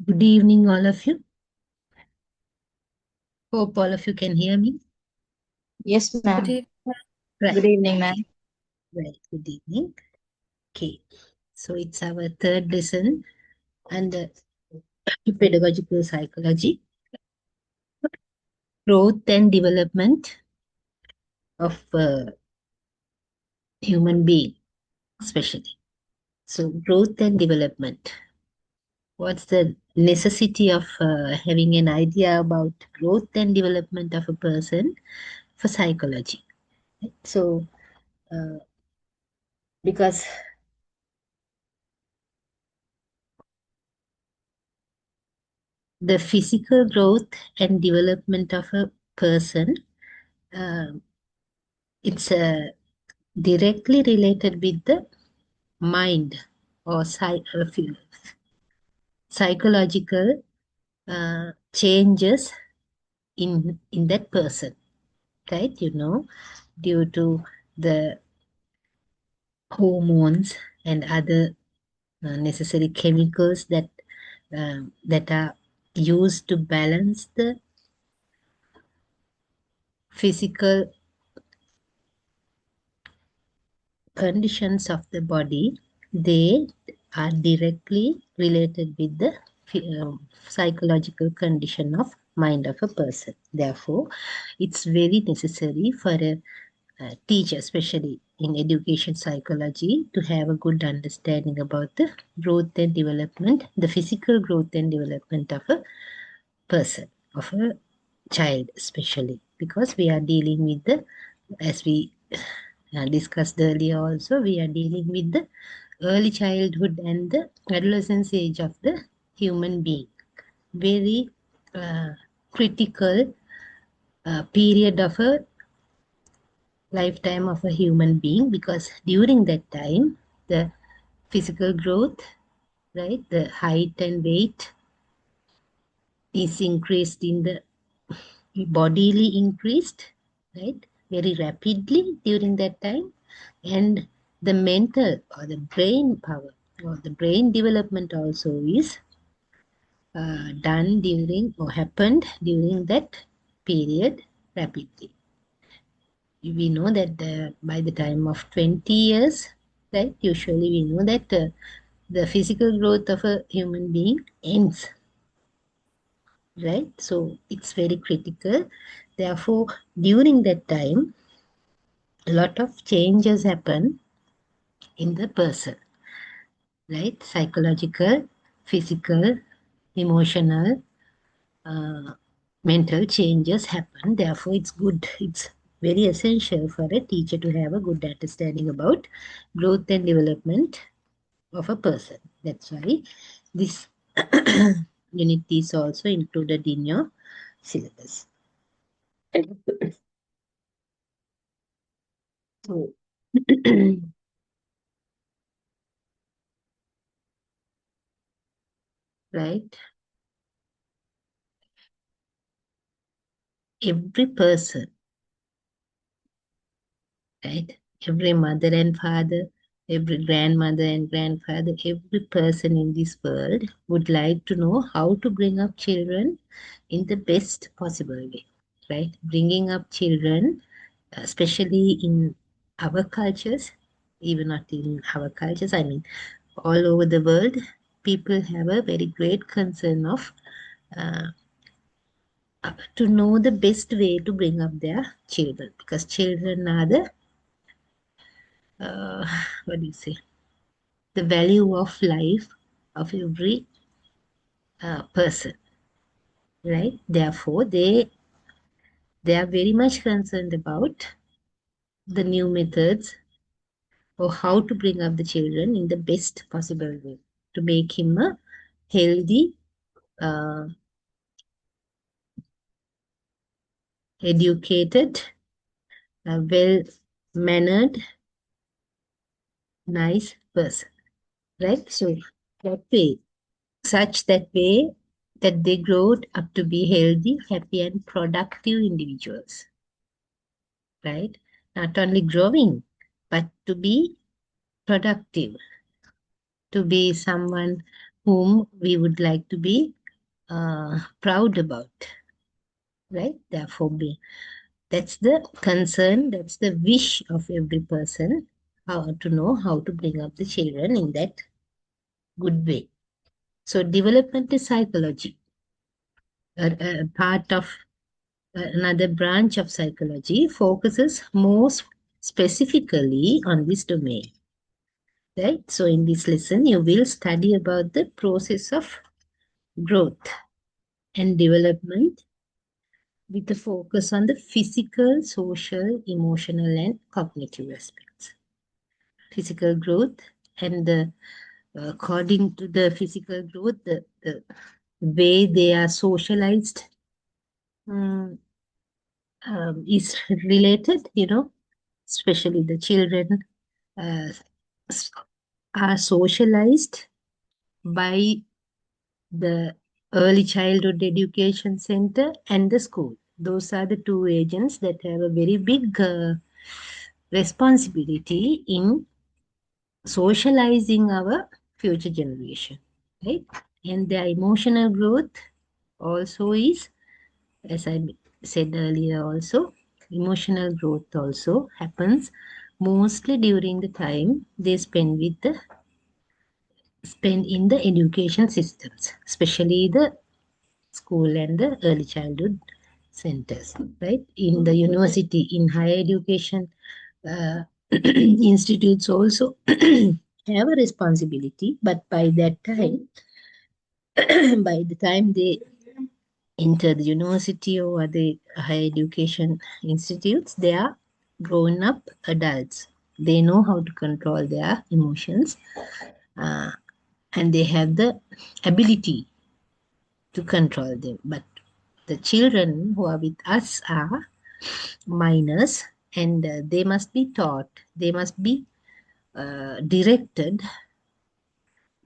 Good evening, all of you. Hope all of you can hear me. Yes, Good ma'am. evening. Right. Good evening, ma'am. Right. Good evening. Okay. So it's our third lesson under pedagogical psychology, growth and development of human being, especially. So growth and development. What's the necessity of having an idea about growth and development of a person for psychology? So, because the physical growth and development of a person, uh, it's directly related with the mind or psychological changes in that person, right? Due to the hormones and other necessary chemicals that are used to balance the physical conditions of the body, they are directly related with the psychological condition of mind of a person. Therefore, it's very necessary for a teacher, especially in education psychology, to have a good understanding about the growth and development, the physical growth and development of a person, of a child, especially because we are dealing with the, as we discussed earlier also, we are dealing with the early childhood and the adolescence age of the human being. Very critical period of a lifetime of a human being, because during that time, the physical growth, right, the height and weight is increased in the bodily increased, right, very rapidly during that time. And the mental or the brain power or the brain development also is done during or happened during that period rapidly. We know that by the time of 20 years, right, usually we know that the physical growth of a human being ends, right? So it's very critical. Therefore, during that time, a lot of changes happen in the person, right? Psychological, physical, emotional, mental changes happen. Therefore, it's good, it's very essential for a teacher to have a good understanding about growth and development of a person. That's why this unit is also included in your syllabus. So, right? Every person, right? Every mother and father, every grandmother and grandfather, every person in this world would like to know how to bring up children in the best possible way, right? Bringing up children, especially in our cultures, even not in our cultures, I mean, all over the world, people have a very great concern of to know the best way to bring up their children, because children are the uh, what do you say, the value of life of every person, right? Therefore, they are very much concerned about the new methods or how to bring up the children in the best possible way to make him a healthy, uh, educated, well mannered, nice person, right? So that way, such that way that they grow up to be healthy, happy, and productive individuals, right? Not only growing, but to be productive, to be someone whom we would like to be proud about, right? Therefore, that's the concern, that's the wish of every person, how to know how to bring up the children in that good way. So, developmental psychology, a part of another branch of psychology, focuses more specifically on this domain. Right? So, in this lesson, you will study about the process of growth and development with a focus on the physical, social, emotional, and cognitive aspects. Physical growth and the according to the physical growth, the way they are socialized um, is related, especially the children uh, are socialized by the early childhood education center and the school. Those are the two agents that have a very big responsibility in socializing our future generation, right? And their emotional growth also is, as I said earlier, also emotional growth also happens mostly during the time they spend in the education systems, especially the school and the early childhood centers, right? In the university, in higher education institutes also have a responsibility, but by that time, by the time they enter the university or the higher education institutes, they are grown up adults. They know how to control their emotions, uh, and they have the ability to control them. But the children who are with us are minors, and they must be taught, they must be directed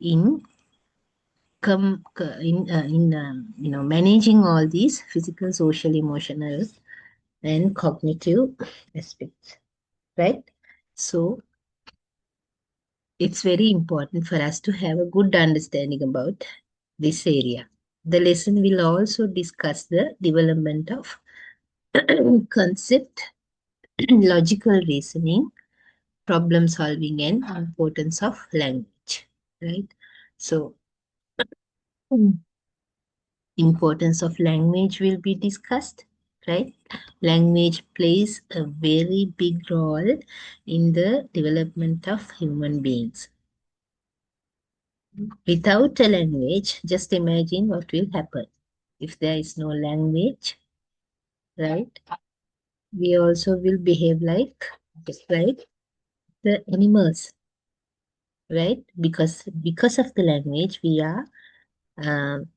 in managing all these physical, social, emotional, and cognitive aspects, right? So it's very important for us to have a good understanding about this area. The lesson will also discuss the development of concept, logical reasoning, problem solving, and importance of language, right? So importance of language will be discussed, right? Language plays a very big role in the development of human beings. Without a language, just imagine what will happen if there is no language, right? We also will behave like, just like the animals, right? Because of the language, we are um,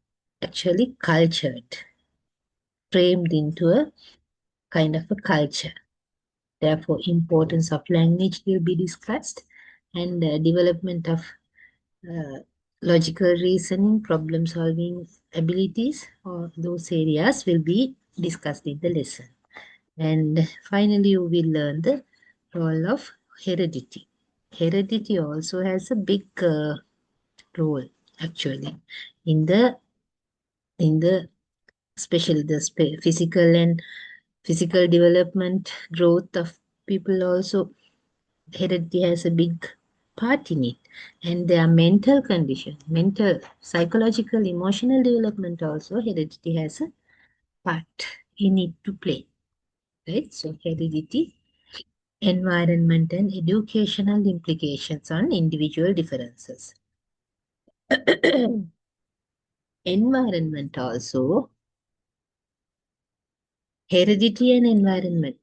actually cultured, framed into a kind of a culture. Therefore, importance of language will be discussed, and development of uh, logical reasoning, problem solving abilities, or those areas will be discussed in the lesson. And finally, we will learn the role of heredity. Heredity also has a big role actually in the especially the physical and physical development growth of people. Also heredity has a big part in it, and their mental condition, mental, psychological, emotional development also heredity has a part in it to play, right? So heredity, environment, and educational implications on individual differences. Environment also, heredity and environment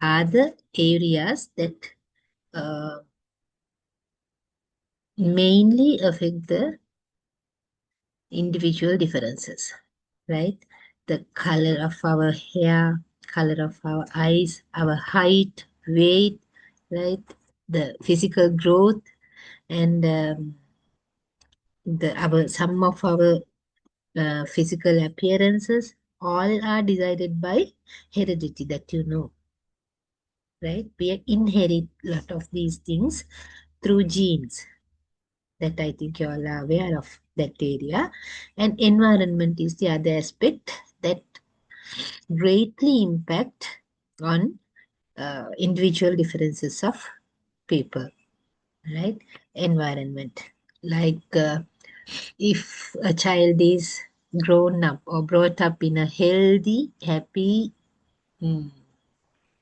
are the areas that uh, mainly affect the individual differences, right? The color of our hair, color of our eyes, our height, weight, right? The physical growth, and some of our physical appearances all are decided by heredity, that right? We inherit a lot of these things through genes, that I think you all are aware of that area. And environment is the other aspect that greatly impact on individual differences of people, right? Environment. Like if a child is grown up or brought up in a healthy, happy, mm,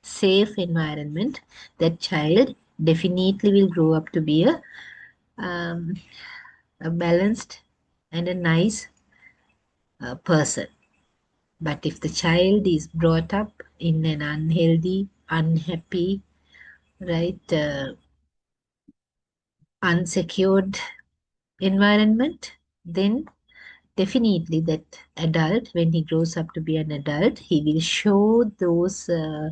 safe environment, that child definitely will grow up to be um, a balanced and a nice person. But if the child is brought up in an unhealthy, unhappy, right, unsecured environment, then definitely that adult, when he grows up to be an adult, he will show those uh,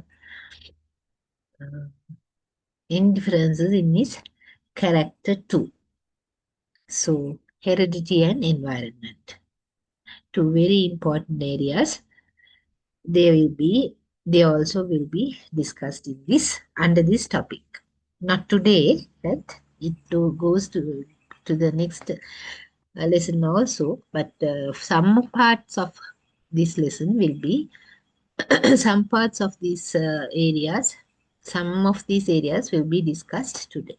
indifferences in his character too. So, heredity and environment, two very important areas. They will be, they also will be discussed in this under this topic. Not today, right? Goes to the next lesson also, but some parts of this lesson will be some parts of these areas. Some of these areas will be discussed today.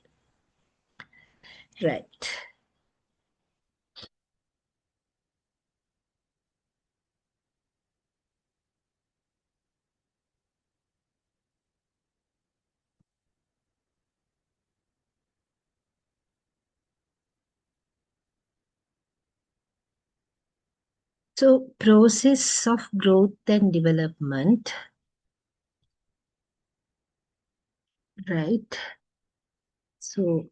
Right. So, process of growth and development, right? So,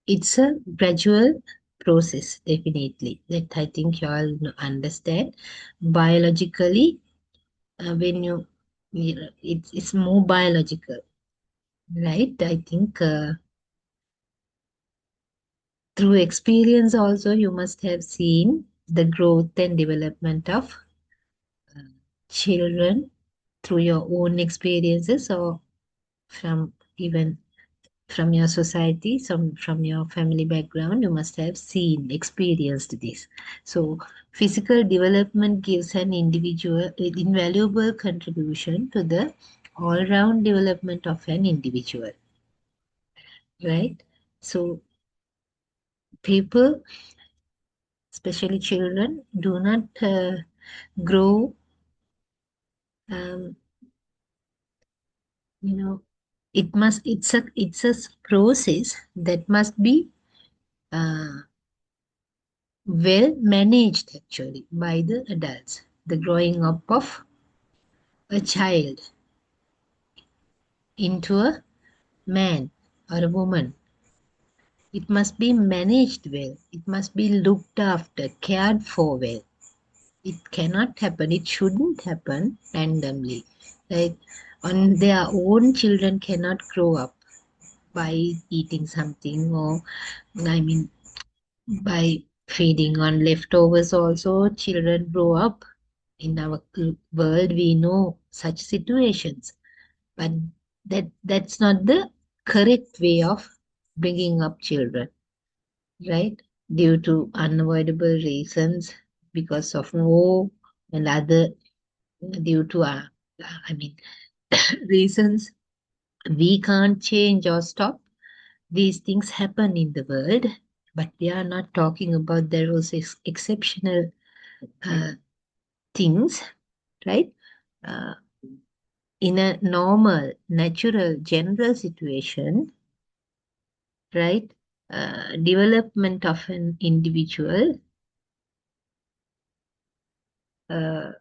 it's a gradual process, definitely, that I think you all understand. Biologically, when it's more biological, right? I think through experience also, you must have seen the growth and development of uh, children through your own experiences or from even from your society, from your family background, you must have seen, experienced this. So, physical development gives an individual invaluable contribution to the all-round development of an individual, right? So, people, especially children, do not grow, um, you know, it's a process that must be uh, well managed actually by the adults. The growing up of a child into a man or a woman, it must be managed well, it must be looked after, cared for well. It cannot happen, it shouldn't happen randomly. Like on their own, children cannot grow up by eating something, or I mean by feeding on leftovers also. Children grow up. In our world, we know such situations, but that's not the correct way of bringing up children, right? Due to unavoidable reasons, because of war and other, due to I mean reasons we can't change or stop. These things happen in the world, but we are not talking about those exceptional uh, things, right? Uh, in a normal, natural, general situation, right? Development of an individual uh,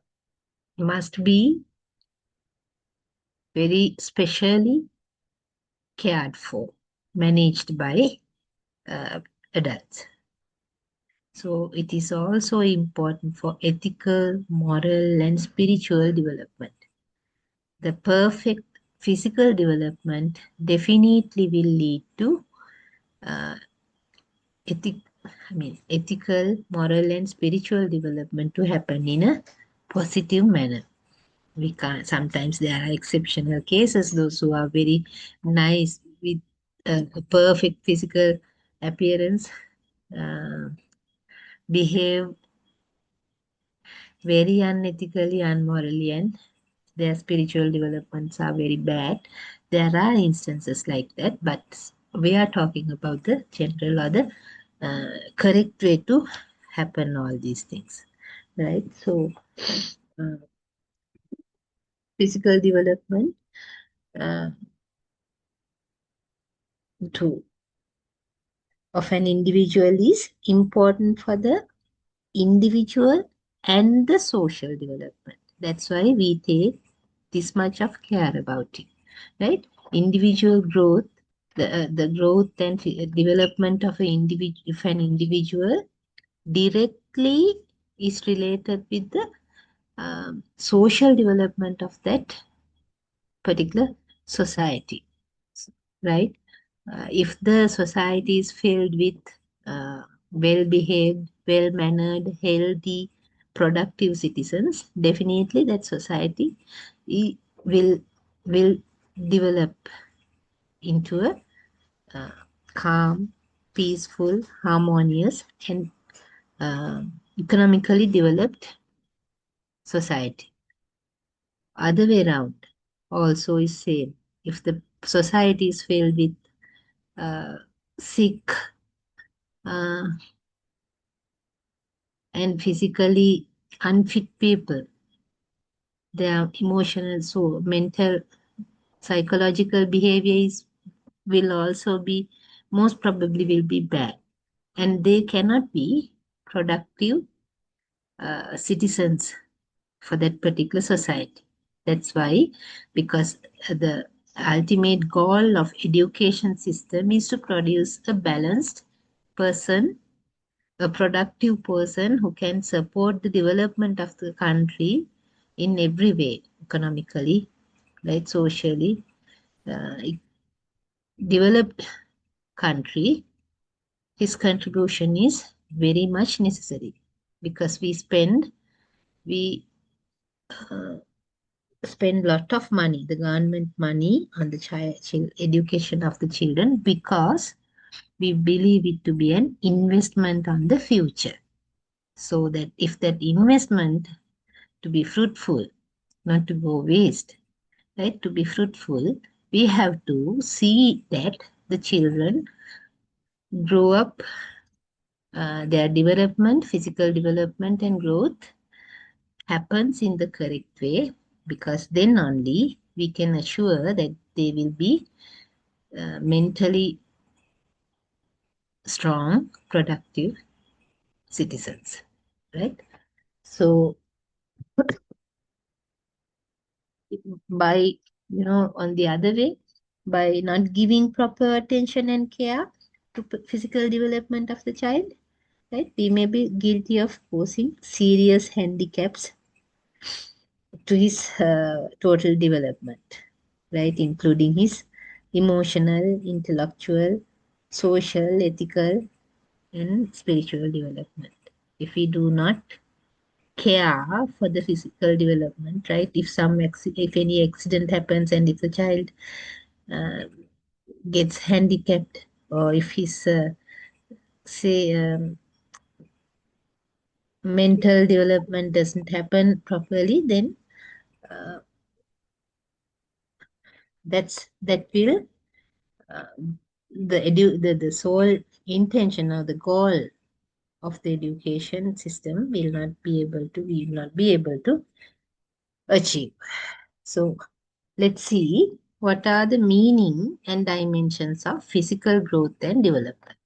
must be very specially cared for, managed by uh, adults. So it is also important for ethical, moral, and spiritual development. The perfect physical development definitely will lead to uh, ethical, moral, and spiritual development to happen in a positive manner. We can't. Sometimes there are exceptional cases, those who are very nice with a perfect physical appearance, uh, behave very unethically, unmorally, and their spiritual developments are very bad. There are instances like that, but we are talking about the general or the correct way to happen all these things, right? So, uh, physical development uh, to of an individual is important for the individual and the social development. That's why we take this much of care about it, right? Individual growth, the growth and development of an individual directly is related with the social development of that particular society, right? If the society is filled with well behaved, well mannered, healthy, productive citizens, definitely that society will will develop into a uh, calm, peaceful, harmonious, and uh, economically developed society. Other way around also is same. If the society is filled with uh, sick uh, and physically unfit people, their emotional, so mental, psychological behavior is will also be most probably will be bad, and they cannot be productive citizens for that particular society. That's why, because the ultimate goal of education system is to produce a balanced person, a productive person who can support the development of the country in every way, economically, right, socially. Developed country, his contribution is very much necessary because we spend lot of money, the government money, on the education of the children because we believe it to be an investment on the future. So that if that investment to be fruitful, not to go waste, right? To be fruitful, we have to see that the children grow up, their development, physical development and growth happens in the correct way, because then only we can assure that they will be mentally strong, productive citizens, right? So by, on the other way, by not giving proper attention and care to physical development of the child, right, we may be guilty of causing serious handicaps to his total development, right, including his emotional, intellectual, social, ethical, and spiritual development. If we do not care for the physical development, right, if any accident happens and if the child uh, gets handicapped, or if his say mental development doesn't happen properly, then that will uh, the sole intention or the goal of the education system will not be able to achieve. So let's see what are the meaning and dimensions of physical growth and development.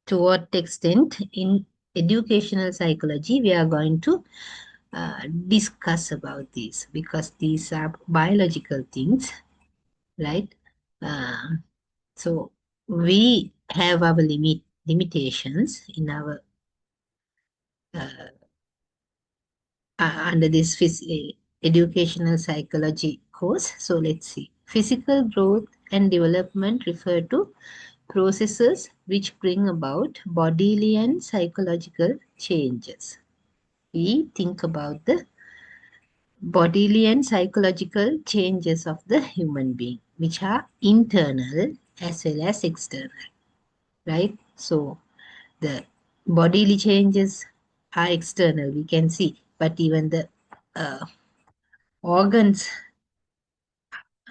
To what extent in educational psychology we are going to discuss about these, because these are biological things, right? Uh, so we have our limitations in our under this educational psychology course. So let's see. Physical growth and development refer to processes which bring about bodily and psychological changes. We think about the bodily and psychological changes of the human being. which are internal as well as external, right? So the bodily changes are external, we can see, but even the uh, organs,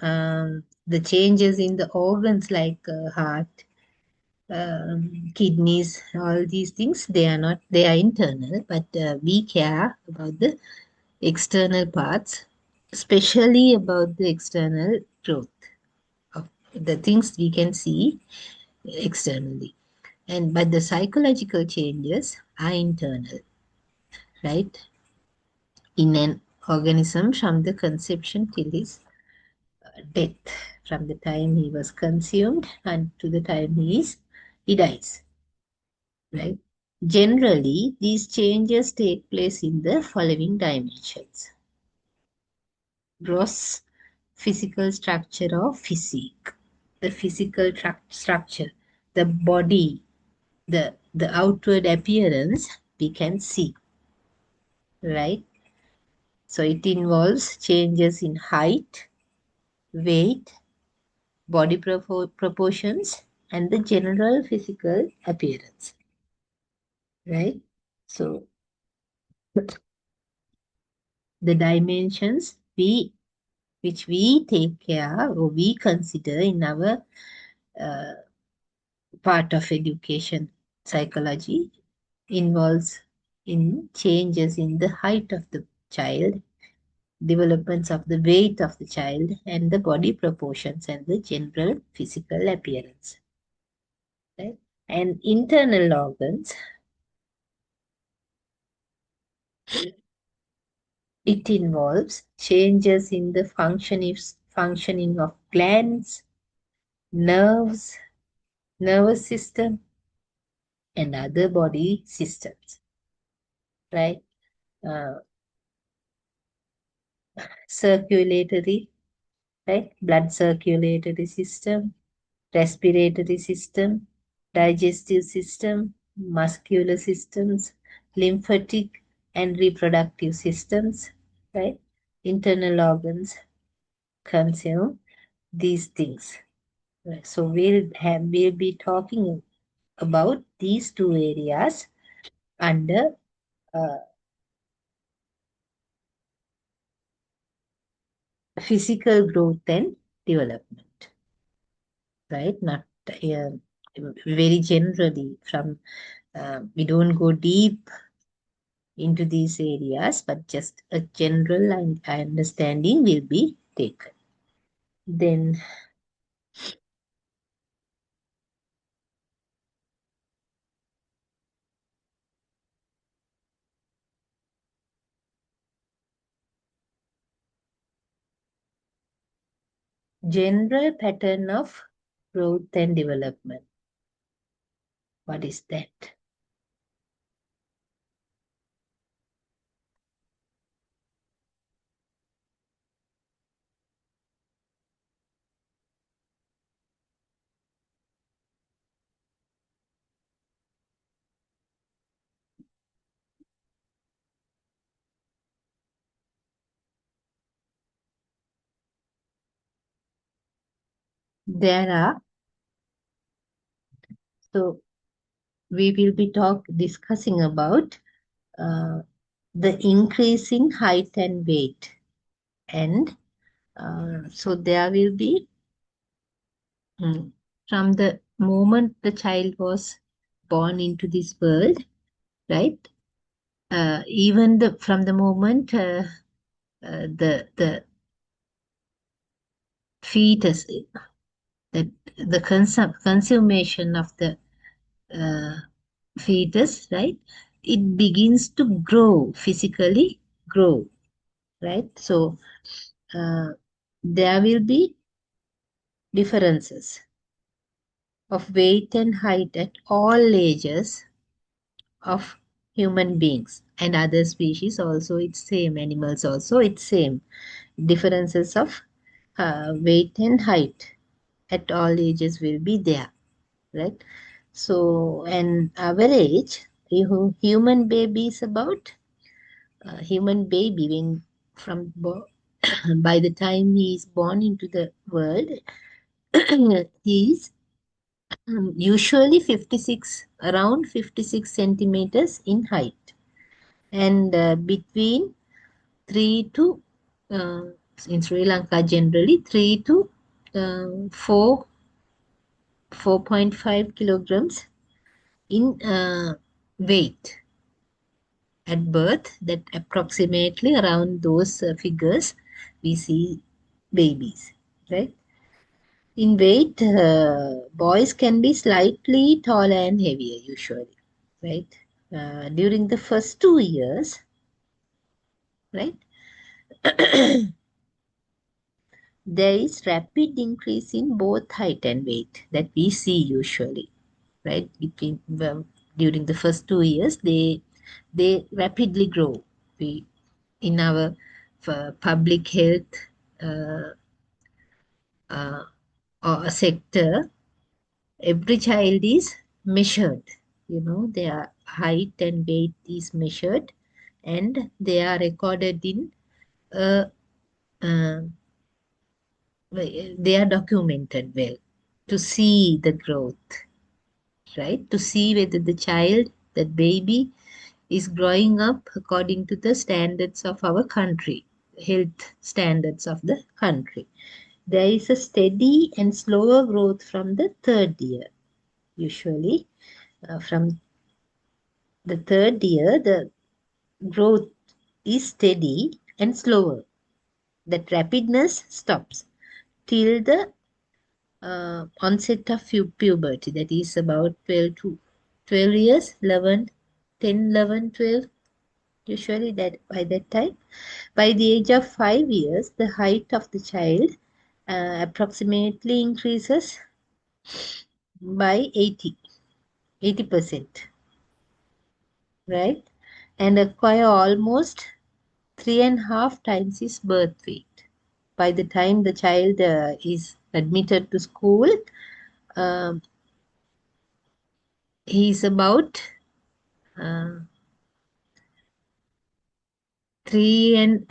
the changes in the organs like heart, kidneys, all these things, they are not, they are internal, but we care about the external parts, especially about the external growth of the things we can see externally. And but the psychological changes are internal, right? In an organism from the conception till his death, from the time he was consumed and to the time he dies, right? Generally, these changes take place in the following dimensions: gross physical structure of physique, the physical structure, the body, the outward appearance we can see, right? So it involves changes in height, weight, body proportions, and the general physical appearance, right? So the dimensions which we take care or we consider in our uh, part of education psychology involves in changes in the height of the child, developments of the weight of the child, and the body proportions and the general physical appearance, right? And internal organs, it involves changes in the functioning of glands, nerves, nervous system, and other body systems, right? Uh, circulatory, right? Blood circulatory system, respiratory system, digestive system, muscular systems, lymphatic and reproductive systems, right? Internal organs consume these things. Right? So we'll be talking about these two areas under uh, physical growth and development, right? Not very generally from we don't go deep into these areas, but just a general understanding will be taken. Then general pattern of growth and development. What is that? There are, so we will be discussing about uh, the increasing height and weight. And so there will be, from the moment the child was born into this world, right? Even from the moment the fetus, that the consummation of the uh, fetus, right? It begins to grow, physically grow, right? So there will be differences of weight and height at all ages of human beings and other species also. It's same, animals also it's same, differences of weight and height at all ages will be there, right? So an average human baby is about human baby when from by the time he is born into the world, he is usually around 56 centimeters in height, and between 3 to, uh, in Sri Lanka generally, 3 to 4.5 kilograms in weight at birth. That approximately around those figures we see babies, right? In weight, boys can be slightly taller and heavier usually, right? During the first 2 years, right, there is rapid increase in both height and weight that we see usually, right? During the first 2 years, they rapidly grow. We in our public health uh, uh, or sector, every child is measured. Their height and weight is measured, and they are recorded in uh, uh, they are documented well to see the growth, right? To see whether the child, that baby, is growing up according to the standards of our country, health standards of the country. There is a steady and slower growth from the third year. Usually, from the third year, the growth is steady and slower. That rapidness stops till the onset of puberty, that is about 12 years, 11, 10, 11, 12. Usually, that by that time, by the age of 5 years, the height of the child approximately increases by 80%, right? And acquire almost 3.5 times his birth weight. By the time the child is admitted to school, um, he is about uh, three and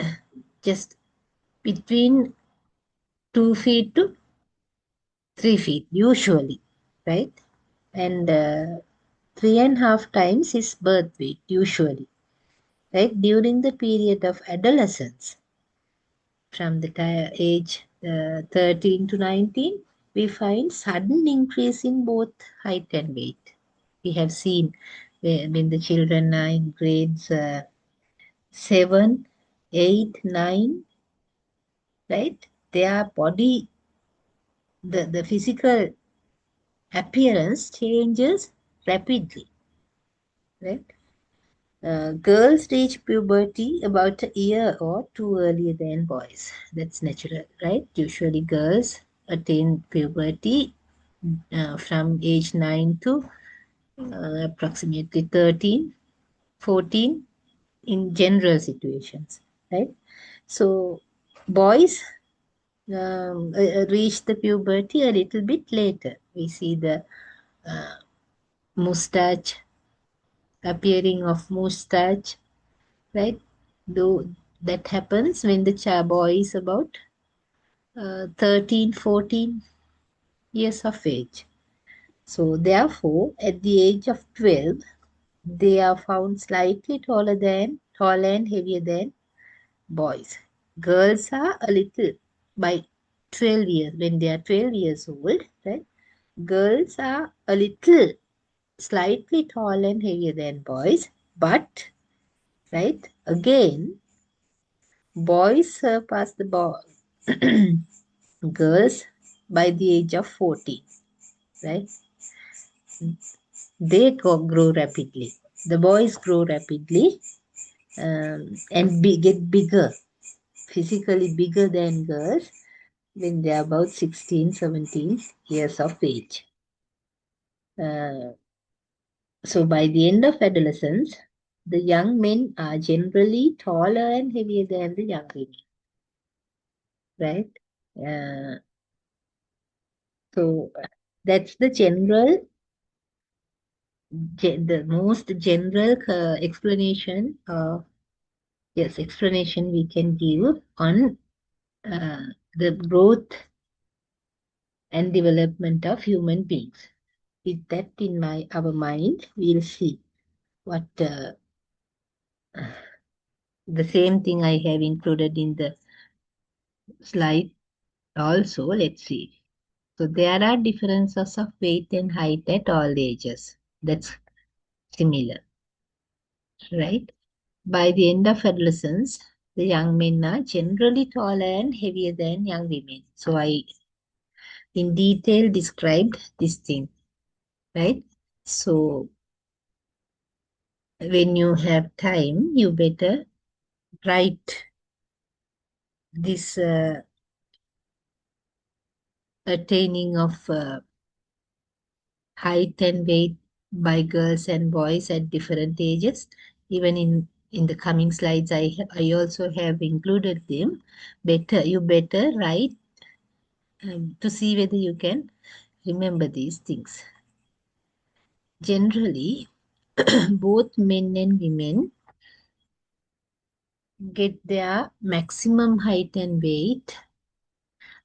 just between 2 feet to 3 feet, usually, right? And 3.5 times his birth weight, usually, right? During the period of adolescence, from the age 13 to 19, we find sudden increase in both height and weight. We have seen when the children are in grades 7, 8, 9, right? Their body, the physical appearance changes rapidly, right? Girls reach puberty about a year or two earlier than boys. That's natural, right? Usually, girls attain puberty from age 9 to approximately 13, 14 in general situations, right? So, boys reach the puberty a little bit later. We see the mustache, appearing of mustache, right? Though that happens when the boy is about 13, 14 years of age. So, therefore, at the age of 12, they are found slightly taller and heavier than boys. Girls are a little, by 12 years, when they are 12 years old, right? Girls are a little slightly tall and heavier than boys, but, right, again, boys surpass the girls by the age of 14, right? They grow rapidly. The boys grow rapidly and get bigger, physically bigger than girls when they are about 16, 17 years of age. Uh, so by the end of adolescence, the young men are generally taller and heavier than the young women, right? Uh, so that's the the most general explanation we can give on the growth and development of human beings. With that in our mind, we'll see what the same thing I have included in the slide also. Let's see. So there are differences of weight and height at all ages. That's similar, right? By the end of adolescence, the young men are generally taller and heavier than young women. So I in detail described this thing, right? So when you have time, you better write this attaining of height and weight by girls and boys at different ages. Even in the coming slides, I also have included them. You better write to see whether you can remember these things. Generally, both men and women get their maximum height and weight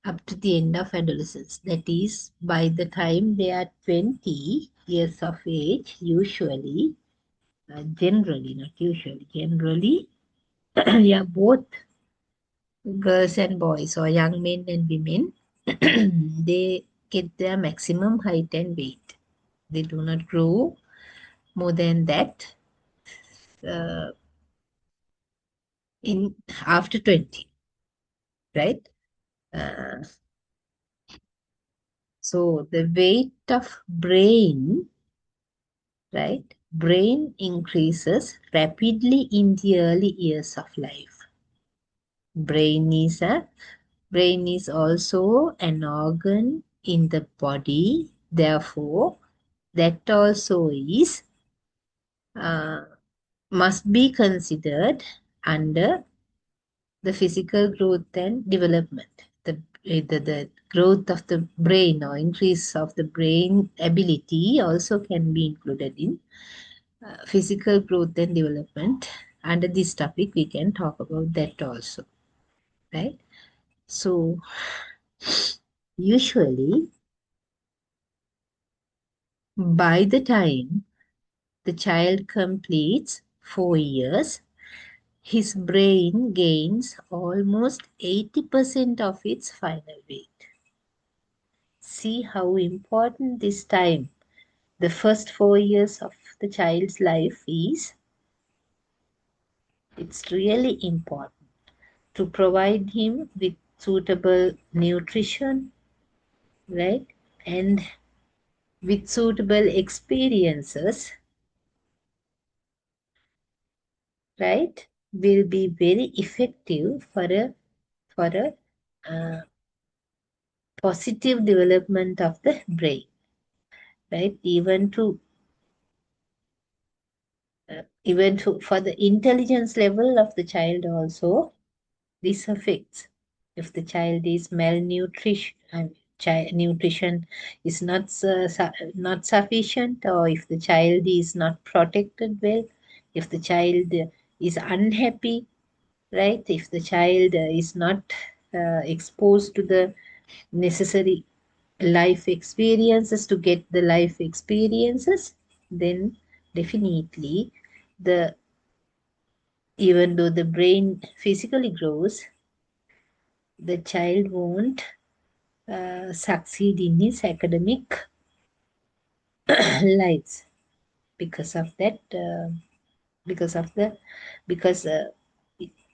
up to the end of adolescence. That is, by the time they are 20 years of age, usually, generally, not usually, generally, yeah, both girls and boys, or young men and women, they get their maximum height and weight. They do not grow more than that uh, in after 20, right? Uh, so the weight of brain, right? Brain increases rapidly in the early years of life. Brain is a Brain is also an organ in the body. Therefore, that also is uh, must be considered under the physical growth and development. The growth of the brain or increase of the brain ability also can be included in physical growth and development. Under this topic, we can talk about that also, right? So, usually, by the time the child completes 4 years, his brain gains almost 80% of its final weight. See how important this time, the first 4 years of the child's life is. It's really important to provide him with suitable nutrition, right? And with suitable experiences, right? Will be very effective for a positive development of the brain, right? Even to for the intelligence level of the child also, this affects. If the child is malnutrition, nutrition is not sufficient, or if the child is not protected well, if the child is unhappy, right? If the child is not exposed to the necessary life experiences to get the life experiences, then definitely the even though the brain physically grows, the child won't succeed in his academic lives because of that. Because of the because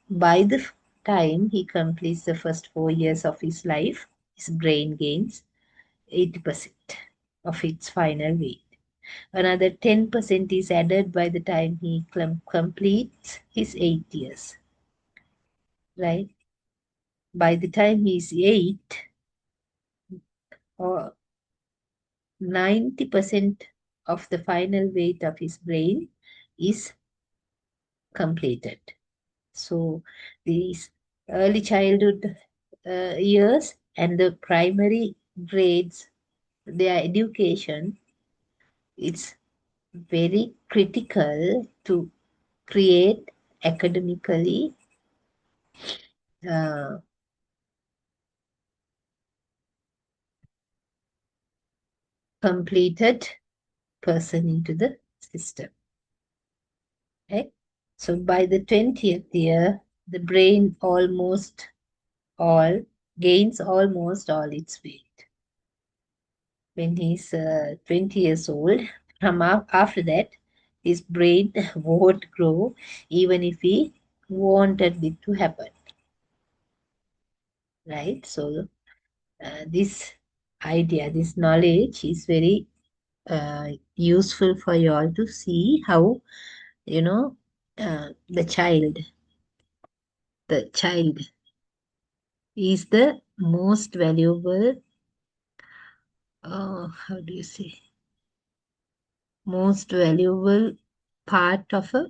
by the time he completes the first 4 years of his life, his brain gains 80% of its final weight. Another 10% is added by the time he completes his 8 years, right? By the time he's 8, or 90% of the final weight of his brain is completed. So these early childhood years and the primary grades, their education, it's very critical to create academically uh, completed person into the system. Right? So by the 20th year, the brain all gains almost all its weight. When he's 20 years old, after that, his brain won't grow even if he wanted it to happen. Right? So this idea, this knowledge is very useful for you all to see how, you know, the child is the most valuable, how do you say, most valuable part of a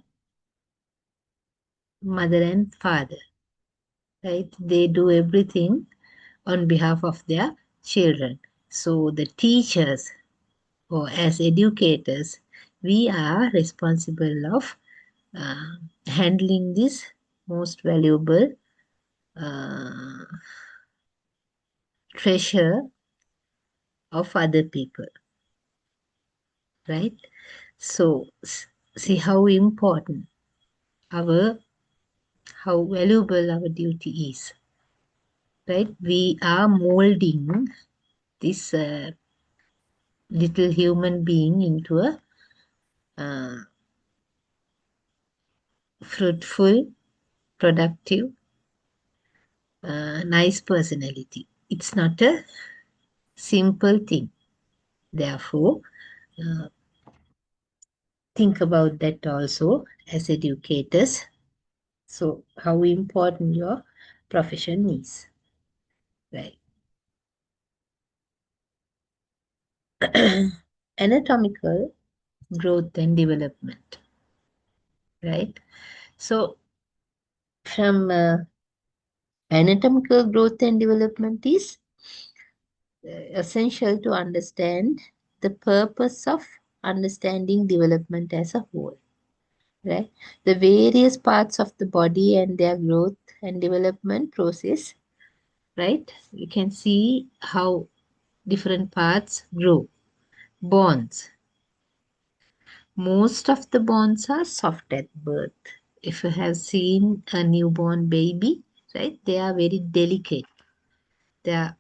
mother and father, right? They do everything on behalf of their children. So the teachers, or as educators, we are responsible of uh, handling this most valuable uh, treasure of other people, right? So see how important our, how valuable our duty is, right? We are molding this little human being into a uh, fruitful, productive, nice personality. It's not a simple thing. Therefore, uh, think about that also as educators. So, how important your profession is, right? Anatomical growth and development, right? So, from anatomical growth and development is essential to understand the purpose of understanding development as a whole, right? The various parts of the body and their growth and development process, right? You can see how different parts grow. Bones. Most of the bones are soft at birth. If you have seen a newborn baby, right, they are very delicate. They are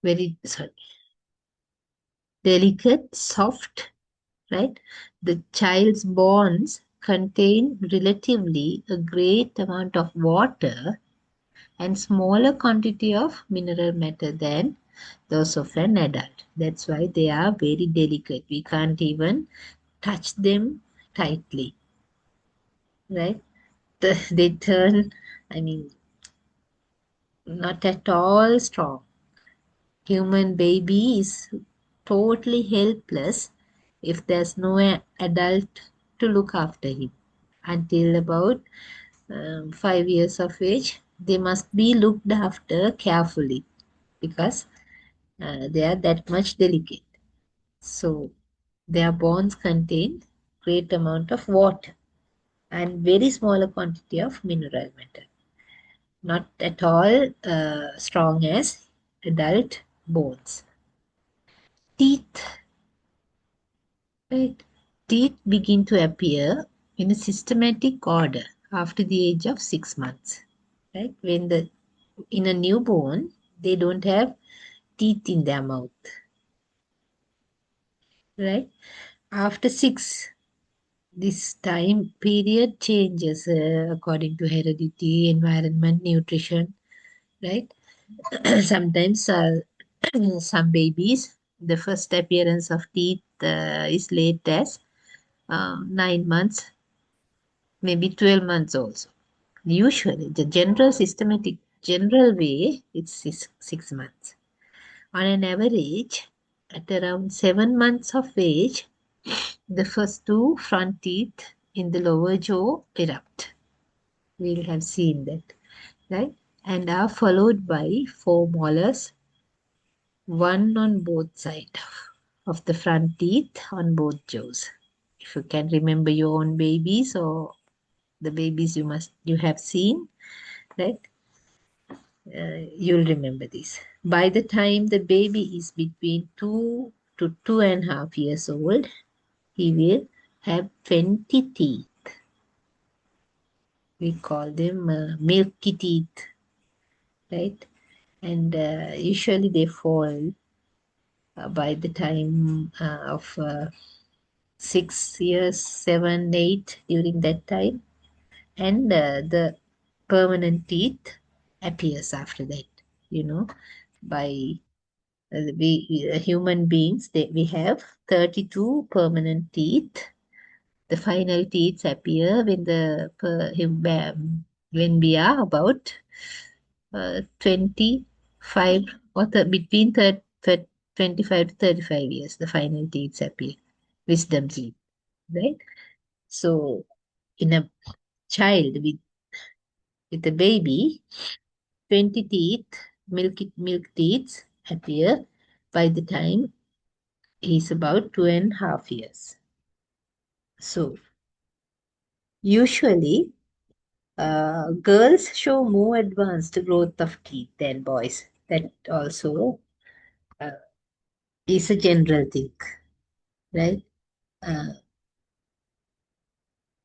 very, sorry, delicate, soft, right? The child's bones contain relatively a great amount of water and smaller quantity of mineral matter than those of an adult. That's why they are very delicate. We can't even touch them tightly, right? They turn, I mean, not at all strong. Human baby is totally helpless if there's no adult to look after him. Until about 5 years of age, they must be looked after carefully because they are that much delicate. So their bones contain great amount of water and very smaller quantity of mineral matter. Not at all strong as adult bones. Teeth, right? Teeth begin to appear in a systematic order after the age of 6 months, right? When the in a newborn, they don't have teeth in their mouth, right? After six, this time period changes according to heredity, environment, nutrition, right? Sometimes some babies, the first appearance of teeth is late as 9 months, maybe 12 months also. Usually, the general systematic general way, it's 6 months. On an average, at around 7 months of age, the first two front teeth in the lower jaw erupt. We'll have seen that, right? And are followed by four molars, one on both sides of the front teeth on both jaws. If you can remember your own babies or the babies you have seen, right? You'll remember this. By the time the baby is between 2 to 2.5 years old, he will have 20 teeth. We call them milky teeth, right? And usually they fall by the time of 6 years, 7, 8, during that time. And the permanent teeth appears after that, you know, by human beings, we have 32 permanent teeth. The final teeth appear when we are about 25 or between 25 to 35 years. The final teeth appear, wisdom teeth, right? So in a child with a baby, 20 teeth, milk teeth appear by the time he's about 2.5 years. So usually, girls show more advanced growth of teeth than boys. That also uh, is a general thing, right? Uh,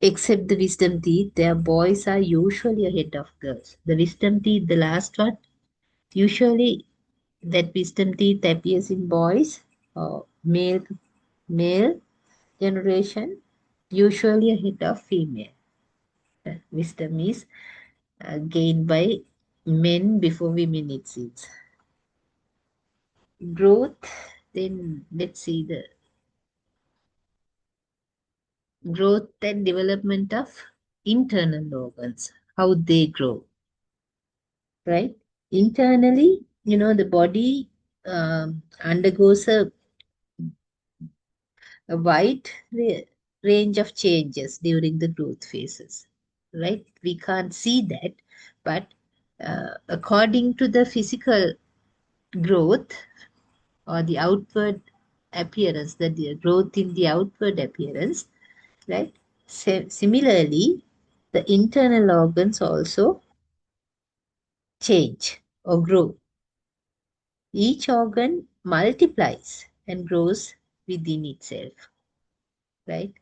except the wisdom teeth, their boys are usually ahead of girls. The wisdom teeth, the last one, usually that wisdom teeth appears in boys or male generation, usually ahead of female. Wisdom is gained by men before women, it seems. Growth, then let's see the growth and development of internal organs, how they grow, right? Internally, the body undergoes a wide range of changes during the growth phases, right? We can't see that, but according to the physical growth or the outward appearance, the growth in the outward appearance, right? Similarly, the internal organs also change or grow. Each organ multiplies and grows within itself, right?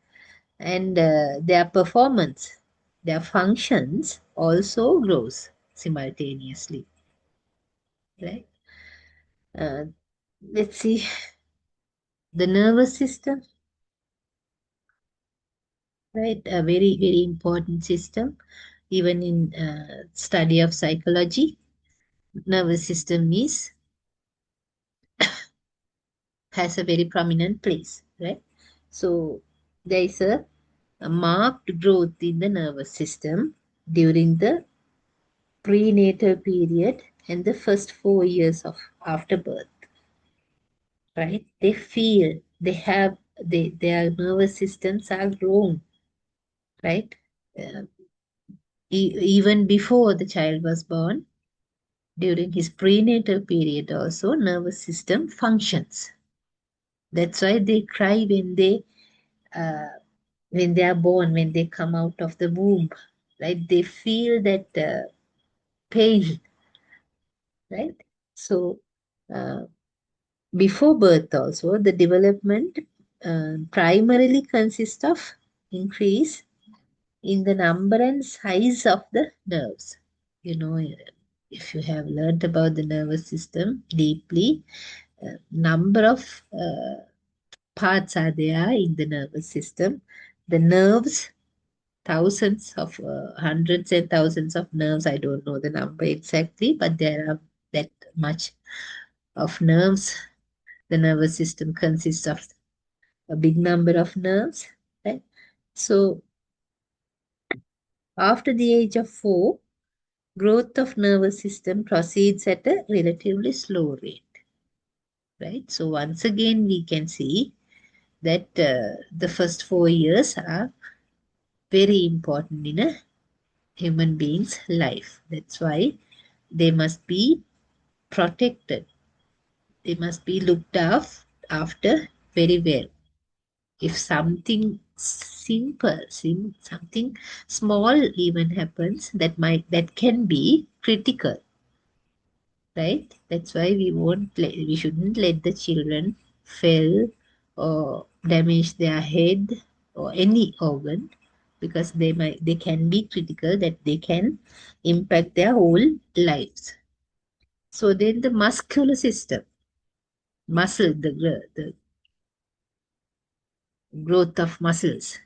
And their performance, their functions also grows simultaneously, right? Uh, let's see the nervous system, right? A very, very important system, even in study of psychology. Nervous system has a very prominent place, right? So there is a marked growth in the nervous system during the prenatal period and the first 4 years of after birth, right? They feel their nervous systems are grown, right? Uh, Even before the child was born, during his prenatal period also, nervous system functions. That's why they cry uh, when they are born, when they come out of the womb, right? They feel that pain, right? So uh, before birth also, the development primarily consists of increase in the number and size of the nerves. If you have learned about the nervous system deeply, number of parts are there in the nervous system. The nerves, thousands of hundreds and thousands of nerves. I don't know the number exactly, but there are that much of nerves. The nervous system consists of a big number of nerves, right? So after the age of 4, growth of nervous system proceeds at a relatively slow rate, right? So once again, we can see that the first 4 years are very important in a human being's life. That's why they must be protected. They must be looked after very well. If something simple, something small even happens, that can be critical, right? That's why we shouldn't let the children fail or damage their head or any organ, because they can be critical, that they can impact their whole lives. So then the muscular system, the growth of muscles,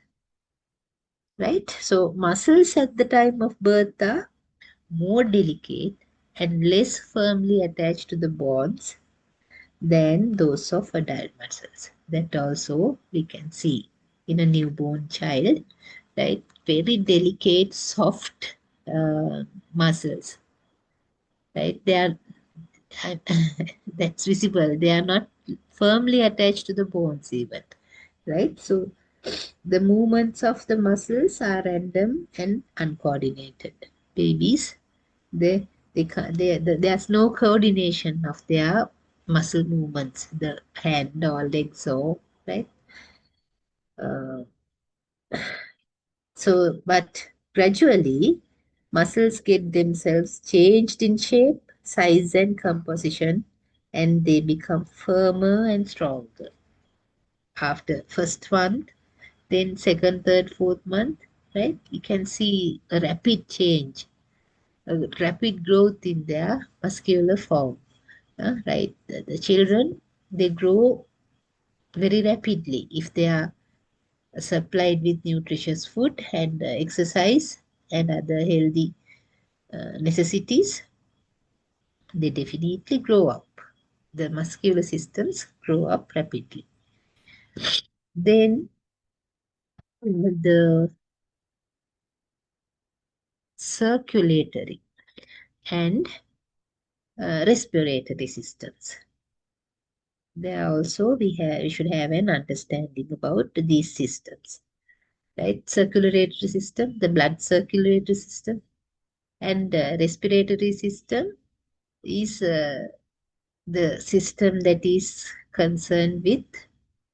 right? So muscles at the time of birth are more delicate and less firmly attached to the bones than those of adult muscles. That also we can see in a newborn child, right? Very delicate, soft muscles, right? They are that's visible. They are not firmly attached to the bones even, right? So the movements of the muscles are random and uncoordinated. Babies, they can't, there's no coordination of their muscle movements, the hand or legs or right. Uh, but gradually, muscles get themselves changed in shape, size, and composition, and they become firmer and stronger. After first month, then second, third, fourth month, right? You can see a rapid change, a rapid growth in their muscular form. Right? The children, they grow very rapidly if they are supplied with nutritious food and exercise and other healthy necessities. They definitely grow up. The muscular systems grow up rapidly. Then the circulatory and respiratory systems. There also we should have an understanding about these systems, right? Circulatory system, the blood circulatory system, and respiratory system is the system that is concerned with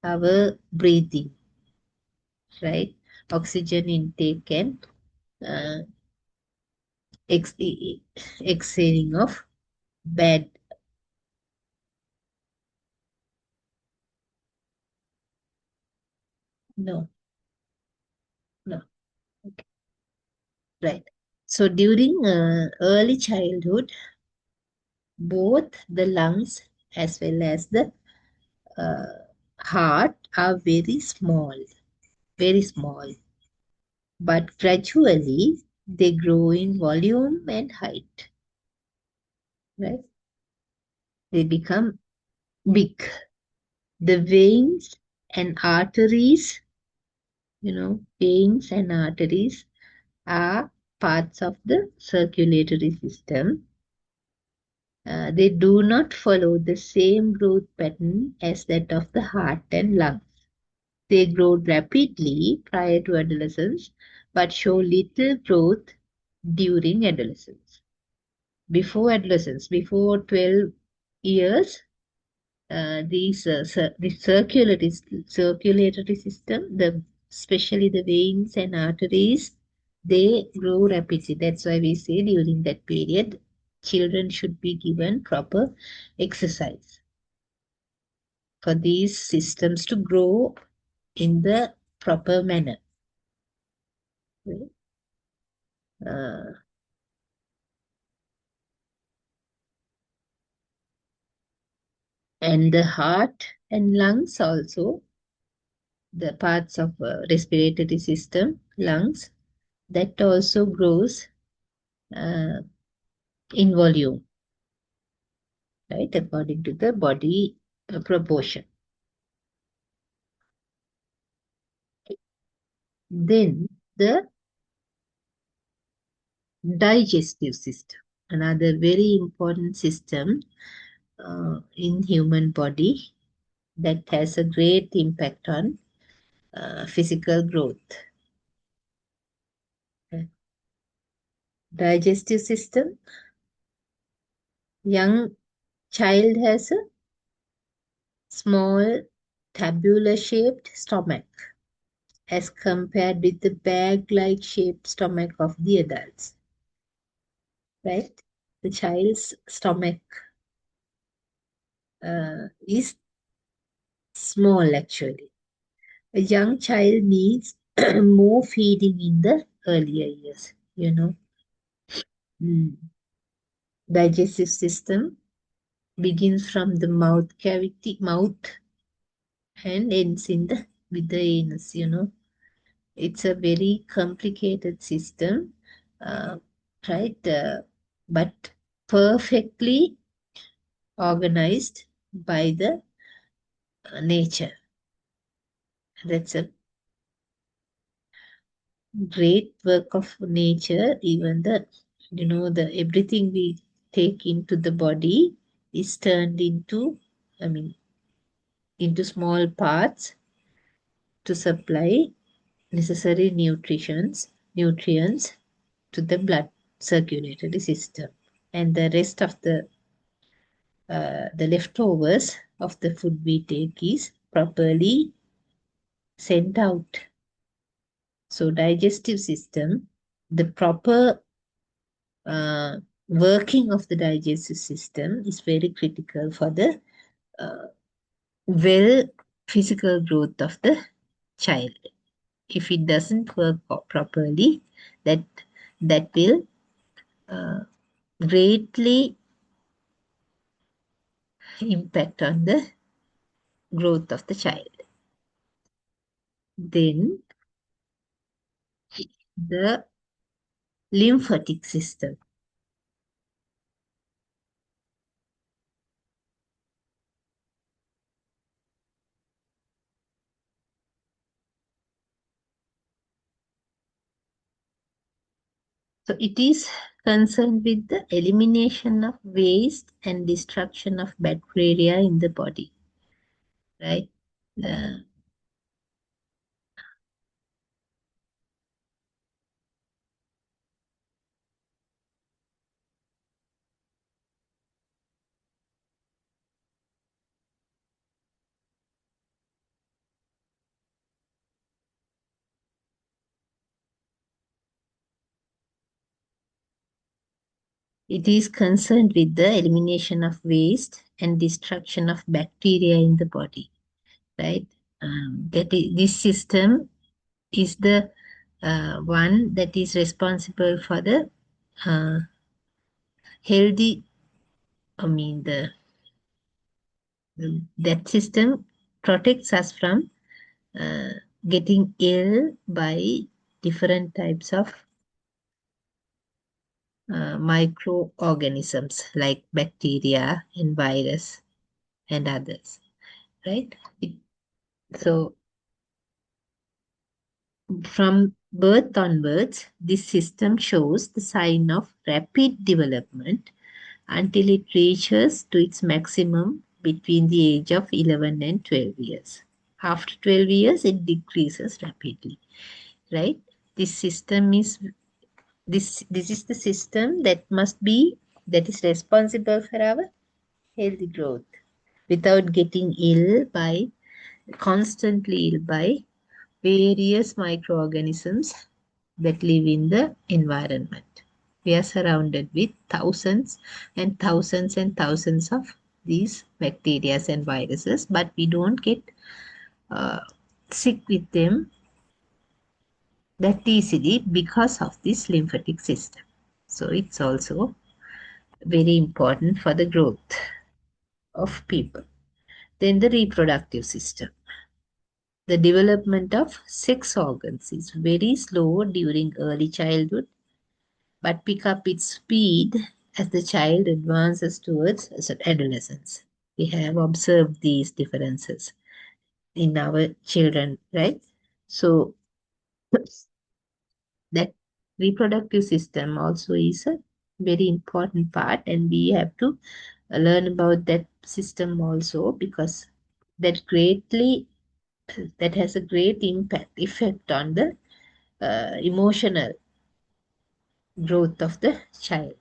our breathing, right? Oxygen intake and uh, exhaling of bad. No, no. Okay. Right. So during early childhood, both the lungs as well as the uh, heart are very small, but gradually they grow in volume and height, right? They become big. The veins and arteries, veins and arteries are parts of the circulatory system. They do not follow the same growth pattern as that of the heart and lungs. They grow rapidly prior to adolescence, but show little growth during adolescence. Before 12 years, the circulatory system, especially the veins and arteries, they grow rapidly. That's why we say during that period, children should be given proper exercise for these systems to grow in the proper manner. Uh, and the heart and lungs also, the parts of respiratory system, lungs, that also grows uh, in volume, right, according to the body proportion. Then the digestive system, another very important system in human body that has a great impact on physical growth. Digestive system, young child has a small tabular shaped stomach as compared with the bag like shaped stomach of the adults, right? The child's stomach is small actually. A young child needs more feeding in the earlier years, you know. Mm. Digestive system begins from the mouth and ends in the with the anus, you know. It's a very complicated system, uh, right? But perfectly organized by the nature. That's a great work of nature. Even the, you know, the everything we take into the body is turned into, I mean, into small parts to supply necessary nutrients to the blood circulatory system, and the rest of the leftovers of the food we take is properly sent out. So digestive system, the proper uh, working of the digestive system is very critical for the uh, well physical growth of the child. If it doesn't work properly, that that will uh, greatly impact on the growth of the child. Then the lymphatic system. So it is concerned with the elimination of waste and destruction of bacteria in the body, right? Uh, it is concerned with the elimination of waste and destruction of bacteria in the body, right? This system is the one that is responsible for the uh, healthy, I mean, that system protects us from uh, getting ill by different types of microorganisms like bacteria and virus and others, right? So from birth onwards, this system shows the sign of rapid development until it reaches to its maximum between the age of 11 and 12 years. After 12 years, it decreases rapidly, right? This system is this is the system that is responsible for our healthy growth without getting constantly ill by various microorganisms that live in the environment. We are surrounded with thousands and thousands and thousands of these bacteria and viruses, but we don't get uh, sick with them that easily because of this lymphatic system. So it's also very important for the growth of people. Then the reproductive system. The development of sex organs is very slow during early childhood, but pick up its speed as the child advances towards adolescence. We have observed these differences in our children, right? So that reproductive system also is a very important part, and we have to learn about that system also, because that greatly that has a great effect on the emotional growth of the child.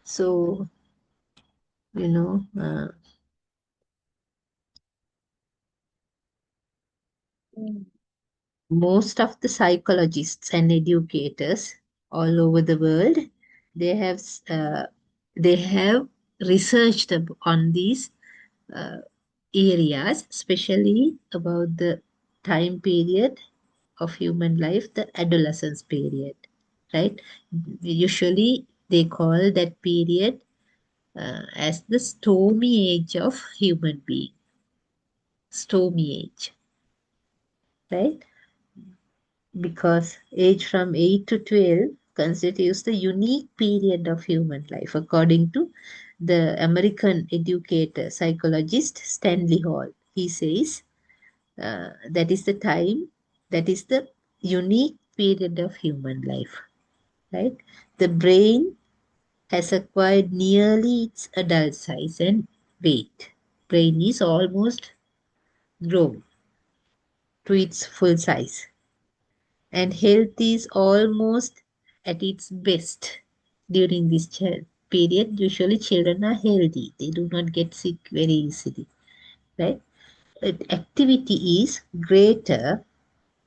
So you know most of the psychologists and educators all over the world, they have uh, they have researched on these uh, areas, especially about the time period of human life, the adolescence period, right? Usually, they call that period as the stormy age of human being, stormy age, right? Because age from 8 to 12 constitutes the unique period of human life, according to the American educator, psychologist Stanley Hall. He says that is the time, that is the unique period of human life, right? The brain has acquired nearly its adult size and weight. Brain is almost grown to its full size, and health is almost at its best during this period. Usually, children are healthy, they do not get sick very easily, right? Activity is greater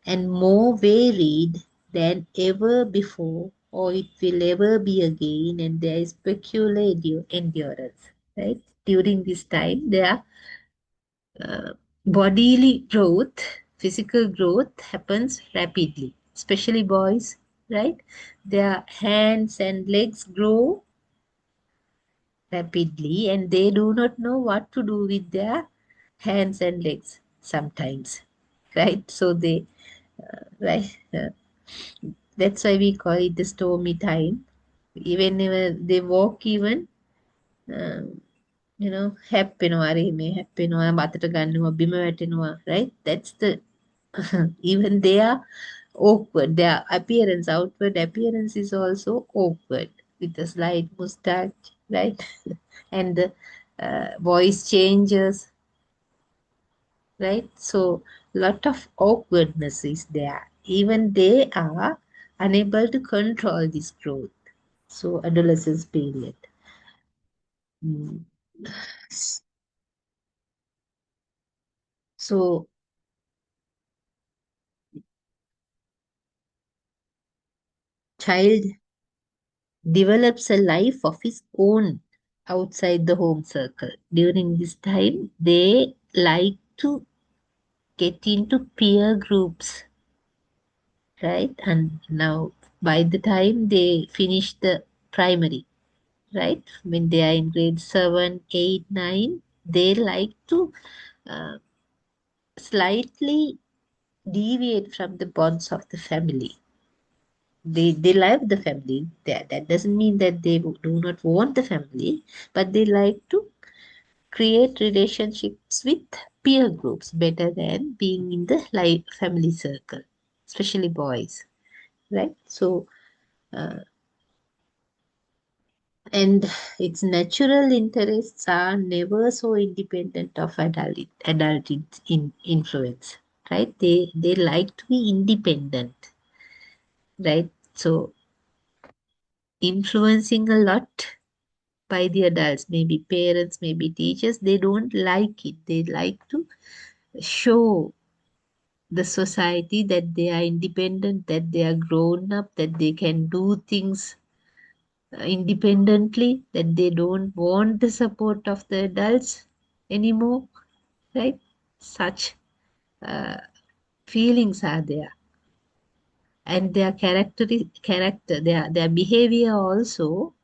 and more varied than ever before, or it will ever be again, and there is peculiar endurance, right? During this time, their uh, bodily growth, physical growth happens rapidly, especially boys, right? Their hands and legs grow rapidly, and they do not know what to do with their hands and legs sometimes, right? So they, right? That's why we call it the stormy time. Even they walk, even හැප්පෙනවා අරහිමේ හැප්පෙනවා බතට ගන්නවා බිම වැටෙනවා, right? That's the even they are awkward. Their appearance, outward appearance is also awkward with a slight mustache, right? And the voice changes, right? So lot of awkwardness is there. Even they are unable to control this growth. So adolescence period. Mm. So child develops a life of his own outside the home circle. During this time, they like to get into peer groups, right? And now, by the time they finish the primary, right? When they are in grade 7, 8, 9, they like to uh, slightly deviate from the bonds of the family. They love the family. That doesn't mean that they do not want the family, but they like to create relationships with peer groups better than being in the family circle, especially boys, right? So, and its natural interests are never so independent of adult influence, right? They like to be independent, right? So, influencing a lot by the adults, maybe parents, maybe teachers, they don't like it. They like to show the society that they are independent, that they are grown up, that they can do things independently, that they don't want the support of the adults anymore, right? Such uh, feelings are there. And their character, their behavior also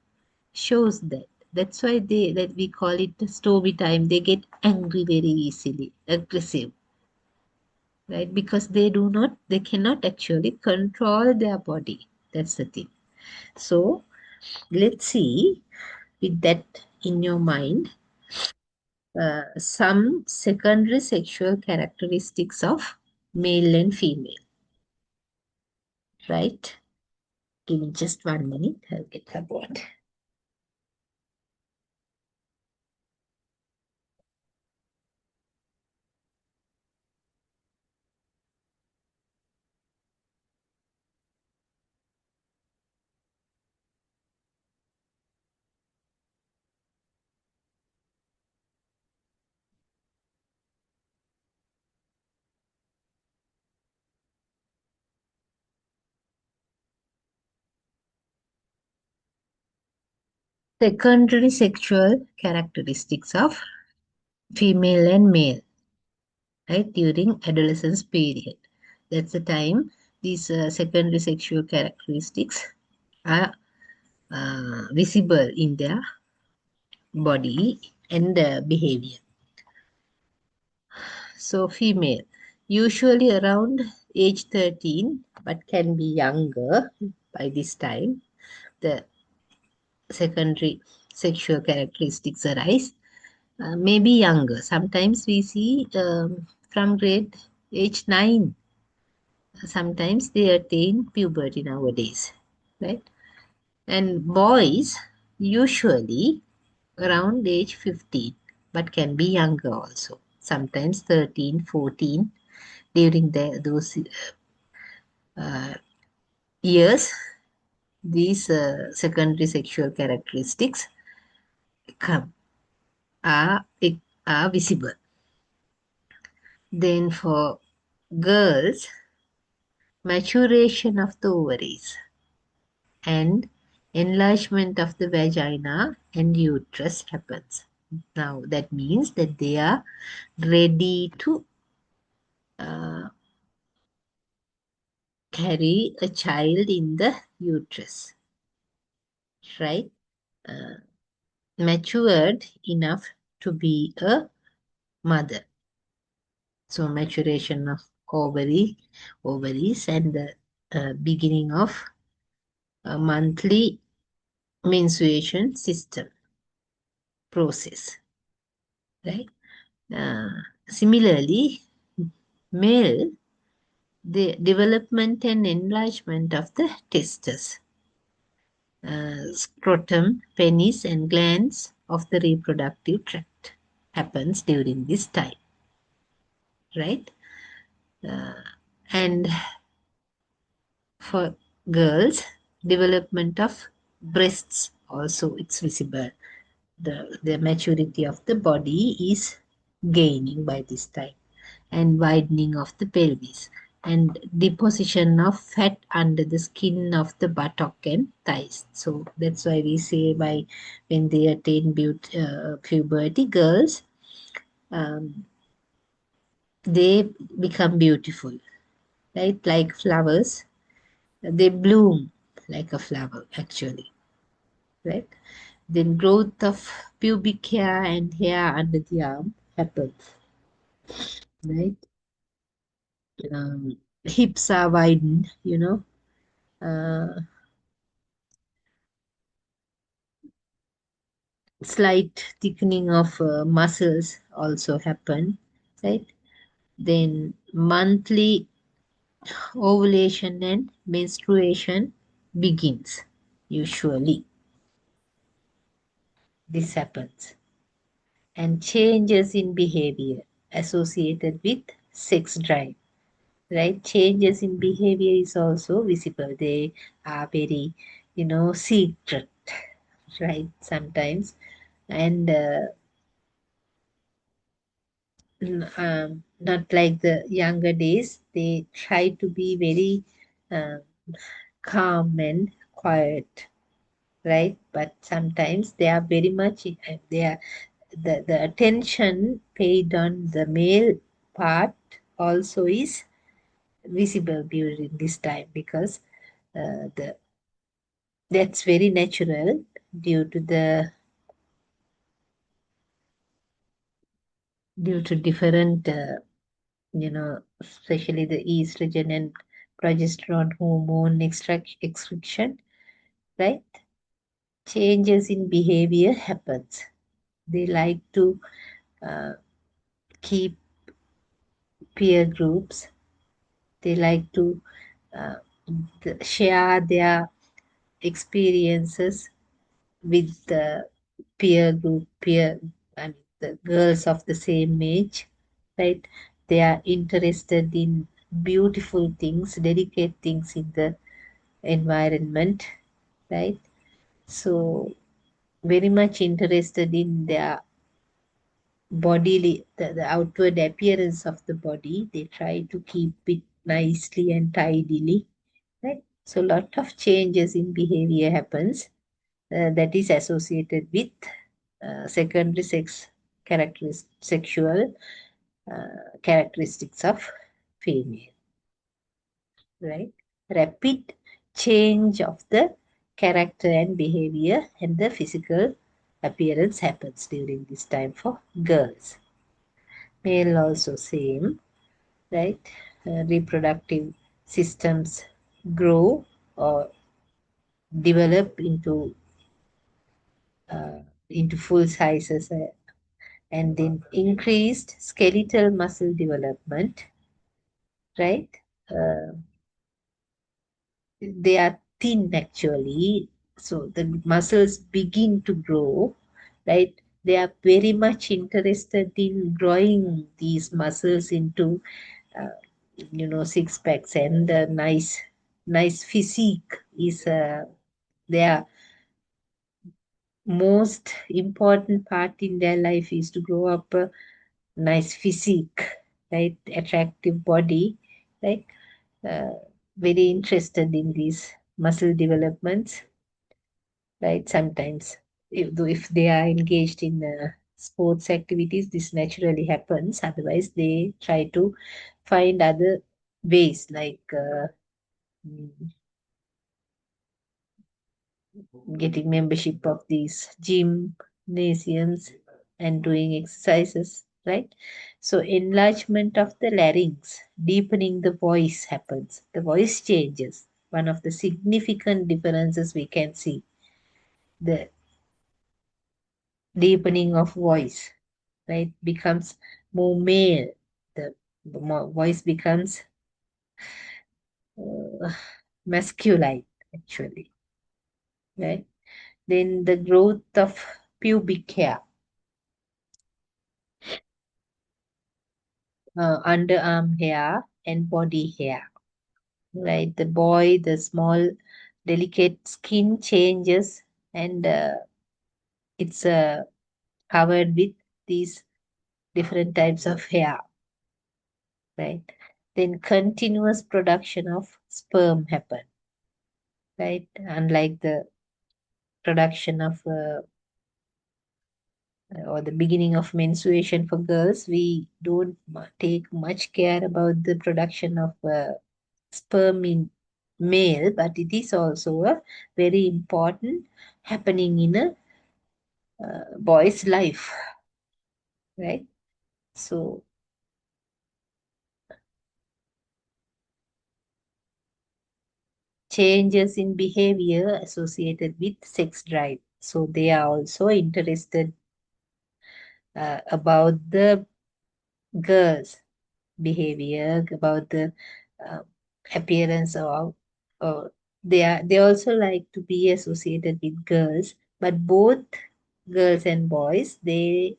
shows that. That's why that we call it the stormy time. They get angry very easily, aggressive, right? Because they cannot actually control their body. That's the thing. So let's see, with that in your mind, some secondary sexual characteristics of male and female, right? Give me just 1 minute. I'll get the board. Secondary sexual characteristics of female and male, right, during adolescence period. That's the time these secondary sexual characteristics are visible in their body and behavior. So, female, usually around age 13, but can be younger by this time, the secondary sexual characteristics arise. Maybe younger. Sometimes we see from grade age 9, sometimes they attain puberty nowadays, right? And boys usually around age 15, but can be younger also. Sometimes 13, 14 during those uh, years, these secondary sexual characteristics come are, are visible. Then for girls, maturation of the ovaries and enlargement of the vagina and uterus happens. Now that means that they are ready to uh, carry a child in the uterus, right? Uh, Matured enough to be a mother. So maturation of ovaries and the beginning of a monthly menstruation system process, right? Uh, Similarly, male, the development and enlargement of the testes, scrotum, penis, and glands of the reproductive tract happens during this time, right? Uh, and for girls, development of breasts also it's visible. The maturity of the body is gaining by this time, and widening of the pelvis and deposition of fat under the skin of the buttock and thighs. So that's why we say by when they attain puberty, girls, they become beautiful, right? Like flowers, they bloom like a flower actually, right? Then growth of pubic hair and hair under the arm happens, right? Hips are widened, uh, slight thickening of muscles also happen, right? Then monthly ovulation and menstruation begins. Usually, this happens, and changes in behavior associated with sex drive. Right, changes in behavior is also visible. They are very, secret, right? Sometimes, and not like the younger days. They try to be very uh, calm and quiet, right? But sometimes they are very much, they are the attention paid on the male part also is visible during this time, because the that's very natural due to different especially the estrogen and progesterone hormone excretion, right? Changes in behavior happens. They like to uh, keep peer groups. They like to uh, share their experiences with the I mean, the girls of the same age, right? They are interested in beautiful things, delicate things in the environment, right? So very much interested in their bodily, the outward appearance of the body. They try to keep it nicely and tidily, right? So lot of changes in behavior happens that is associated with secondary sexual characteristics of female, right? Rapid change of the character and behavior and the physical appearance happens during this time for girls. Male also same, right? Reproductive systems grow or develop into full sizes, and then increased skeletal muscle development, right? Uh, they are thin actually, so the muscles begin to grow, right? They are very much interested in growing these muscles into, uh, six packs, and nice physique is their most important part in their life, is to grow up a nice physique, right? Attractive body, right? uh, Very interested in these muscle developments, right? Sometimes, if they are engaged in sports activities, this naturally happens. Otherwise, they try to find other ways, like mm, getting membership of these gymnasiums and doing exercises, right? So enlargement of the larynx, deepening the voice happens. The voice changes. One of the significant differences we can see, the deepening of voice, right, becomes more male. The more voice becomes uh, masculine, actually, right? Then the growth of pubic hair, underarm hair, and body hair, right? The boy, the small, delicate skin changes, and it's covered with these different types of hair, right? Then continuous production of sperm happen, right? Unlike the production of or the beginning of menstruation for girls, we don't take much care about the production of sperm in male, but it is also a very important happening in a boy's life, right? So changes in behavior associated with sex drive. So they are also interested about the girls' behavior, about the uh, appearance of they also like to be associated with girls, but both girls and boys, they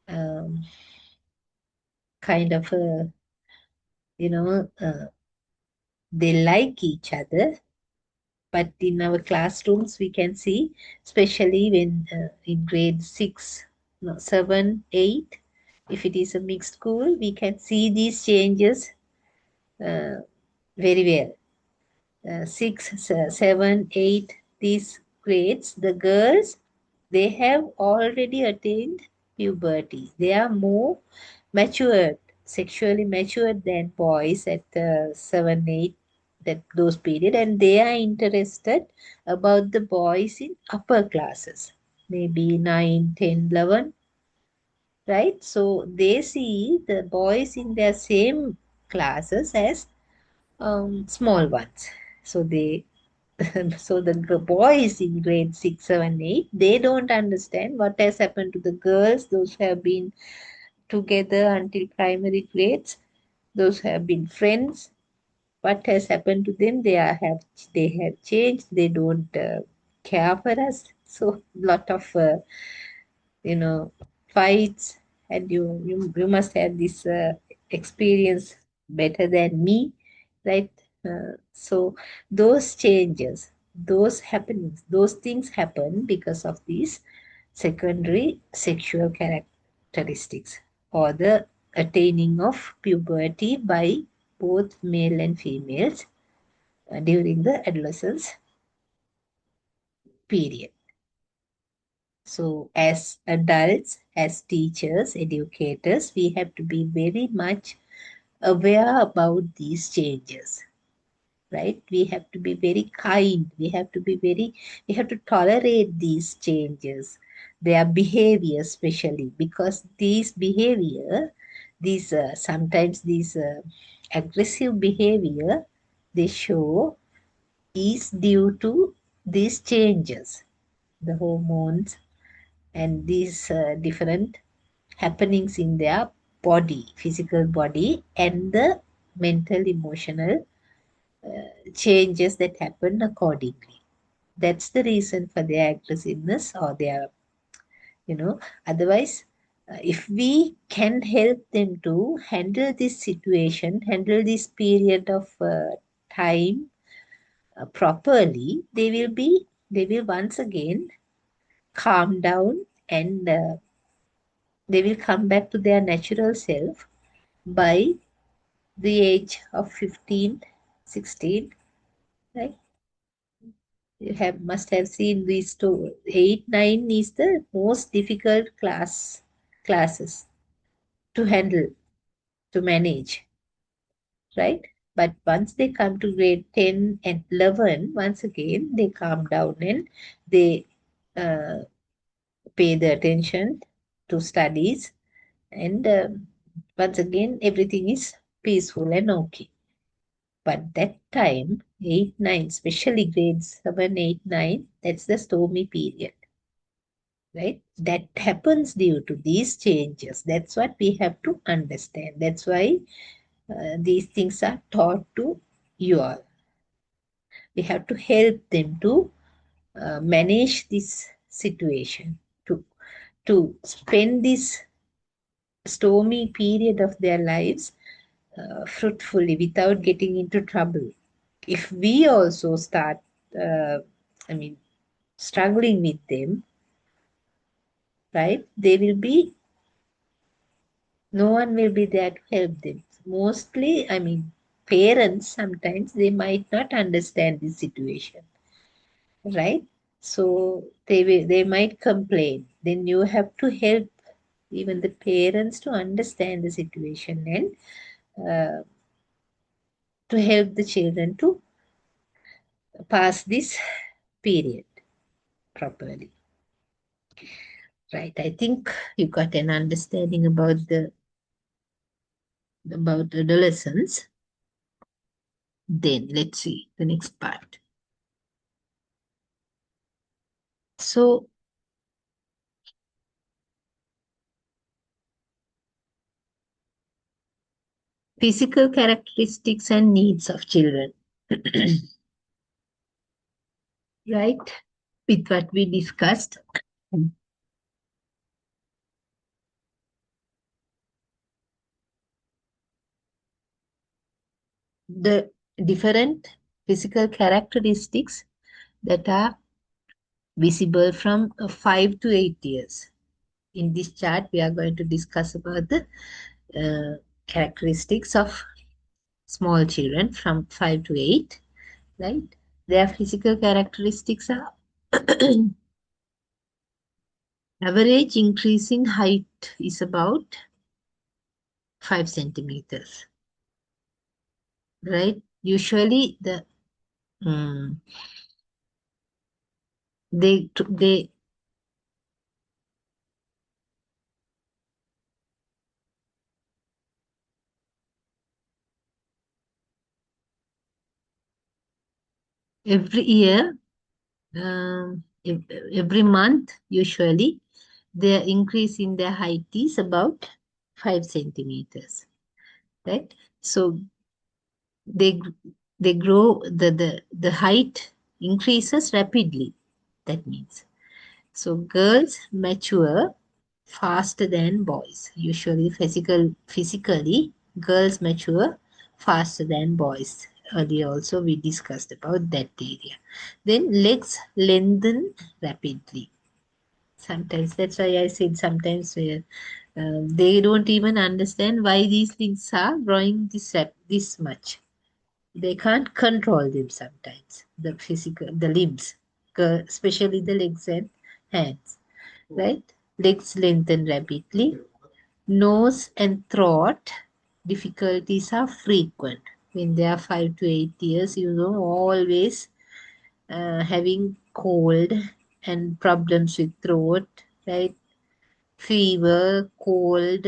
um, kind of you know uh, they like each other. But in our classrooms we can see, especially when in grade 6, no, 7, 8, if it is a mixed school, we can see these changes uh, very well. 6, 7, 8, these grades, the girls, they have already attained puberty. They are more matured, sexually matured than boys at 7, 8, that those period, and they are interested about the boys in upper classes, maybe 9, 10, 11, right? So they see the boys in their same classes as small ones. So they so the boys in grade 6, 7, 8, they don't understand what has happened to the girls, those who have been together until primary grades, those who have been friends. What has happened to them? They have changed. They don't care for us. So lot of you know fights, and you must have this experience better than me, right? So those changes, those happenings, those things happen because of these secondary sexual characteristics, or the attaining of puberty by both male and females during the adolescence period. So, as adults, as teachers, educators, we have to be very much aware about these changes, right? We have to be very kind. We have to tolerate these changes, their behavior, especially because sometimes these aggressive behavior they show is due to these changes, the hormones and these different happenings in their body, physical body, and the mental, emotional changes that happen accordingly. That's the reason for their aggressiveness or their, otherwise, if we can help them to handle this situation, handle this period of time properly, they will once again calm down and they will come back to their natural self by the age of 15, 16, right? You have must have seen these two. 8, 9 is the most difficult classes to handle, to manage, right? But once they come to grade 10 and 11, once again, they calm down and they uh, pay the attention to studies. And once again, everything is peaceful and okay. But that time, 8, 9, especially grades 7, 8, 9, that's the stormy period, right? That happens due to these changes. That's what we have to understand. That's why these things are taught to you all. We have to help them to manage this situation, to spend this stormy period of their lives fruitfully without getting into trouble. If we also start, uh, I mean, struggling with them, right, they will be, no one will be there to help them. Mostly, I mean, parents sometimes they might not understand the situation, right? So they might complain. Then you have to help even the parents to understand the situation and to help the children to pass this period properly. Right. I think you got an understanding about adolescence. Then let's see the next part. So physical characteristics and needs of children. Right? With what we discussed. The different physical characteristics that are visible from 5 to 8 years. In this chart, we are going to discuss about the characteristics of small children from 5 to 8, right? Their physical characteristics are average increase in height is about 5 centimeters, right? Usually mm, they every year, every month, usually their increase in their height is about 5 centimeters, right? So they they grow, the height increases rapidly. That means, so girls mature faster than boys. Usually physically girls mature faster than boys. Earlier also we discussed about that area. Then legs lengthen rapidly. Sometimes that's why I said sometimes they don't even understand why these things are growing this much. They can't control them sometimes. The limbs especially the legs and hands, right? Legs lengthen rapidly. Nose and throat difficulties are frequent. When they are 5 to 8 years, always having cold and problems with throat, right? Fever, cold,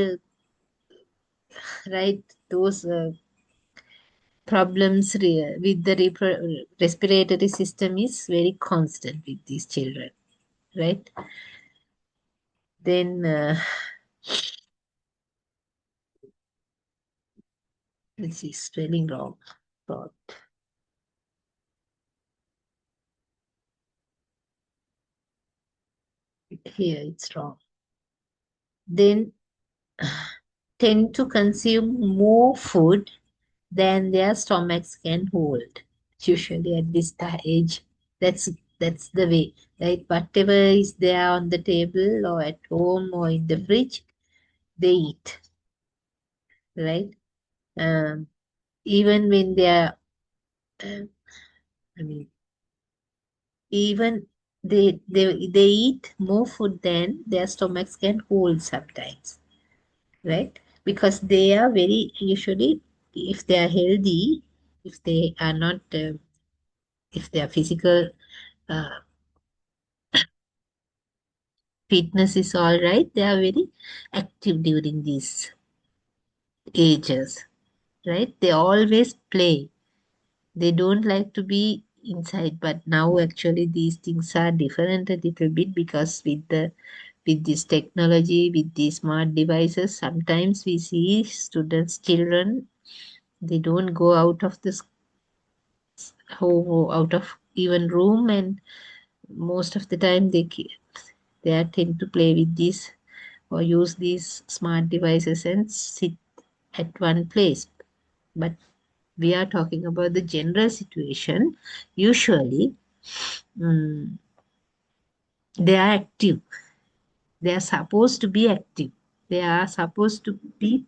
right? Those problems with the respiratory system is very constant with these children, right? Then this is spelling wrong. Thought. Here it's wrong. Then tend to consume more food than their stomachs can hold. Usually at this age, that's that's the way, right? Whatever is there on the table or at home or in the fridge, they eat, right? Um, Even when they are, uh, I mean, even they eat more food than their stomachs can hold sometimes, right? Because they are very usually, if they are healthy, if they are not, if their physical uh, fitness is all right, they are very active during these ages, right? They always play. They don't like to be inside, but now actually these things are different a little bit because with this technology, with these smart devices, sometimes we see students, children, they don't go out of this home, out of even room, and most of the time they are tend to play with these or use these smart devices and sit at one place. But we are talking about the general situation. Usually, mm, they are active. They are supposed to be active. They are supposed to be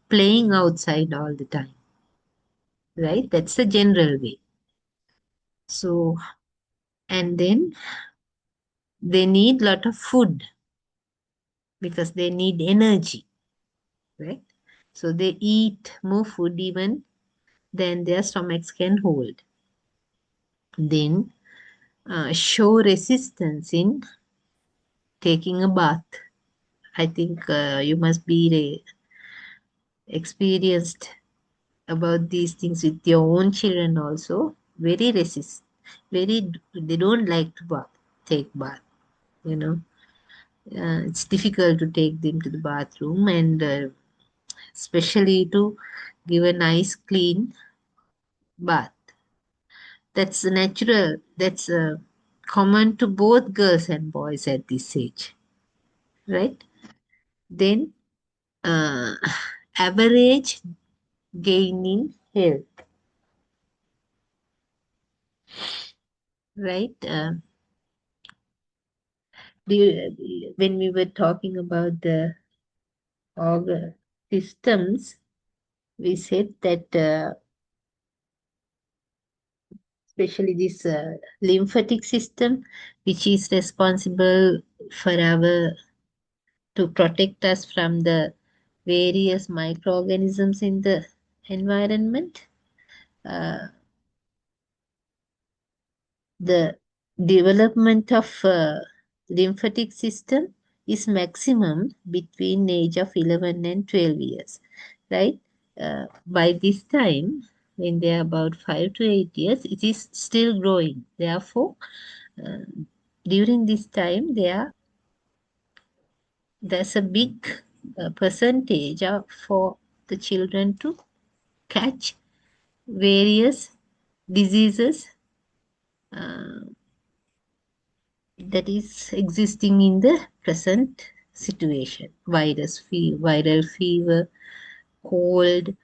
playing outside all the time, right? That's the general way. So, and then they need lot of food because they need energy, right? So they eat more food even than their stomachs can hold. Then show resistance in taking a bath. I think you must be experienced about these things with your own children also. Very resist, very they don't like to take bath. You know, it's difficult to take them to the bathroom and especially to give a nice clean bath. That's natural. That's common to both girls and boys at this age, right? Then uh, average gaining health, right? When we were talking about the organ systems, we said that especially this lymphatic system, which is responsible for our to protect us from the various microorganisms in the environment. Uh, the development of lymphatic system is maximum between age of 11 and 12 years, right? By this time, when they are about 5 to 8 years, it is still growing. Therefore, uh, during this time, there's a big percentage for the children to catch various diseases uh, that is existing in the present situation. Viral fever, cold,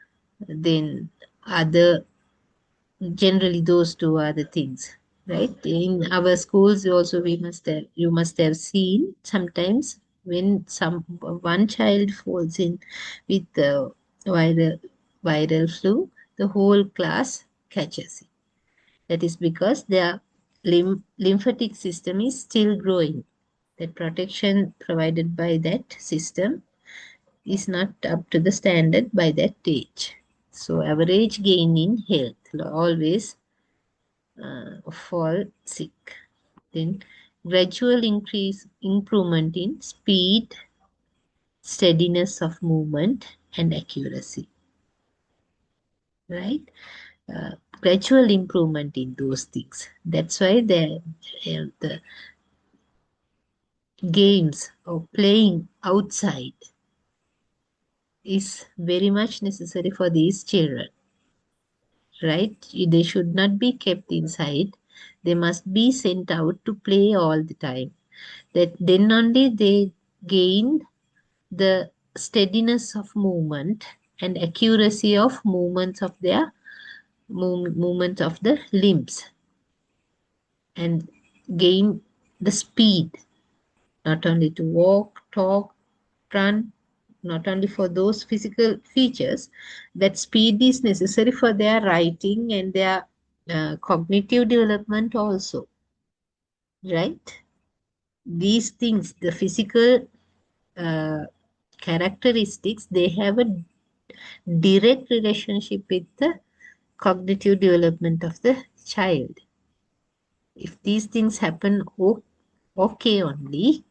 then other, generally those two are the things, right? In our schools also you must have seen sometimes when one child falls in with the viral viral flu, the whole class catches it. That is because they are lymphatic system is still growing. That protection provided by that system is not up to the standard by that age. So average gain in health always fall sick. Then gradual increase improvement in speed, steadiness of movement, and accuracy. Right? Gradual improvement in those things. That's why the games or playing outside is very much necessary for these children, right? They should not be kept inside. They must be sent out to play all the time. That then only they gain the steadiness of movement and accuracy of movements of their movement of the limbs, and gain the speed, not only to walk, talk, run, not only for those physical features. That speed is necessary for their writing and their cognitive development also, right? These things, the physical uh, characteristics, they have a direct relationship with the cognitive development of the child. If these things happen okay only,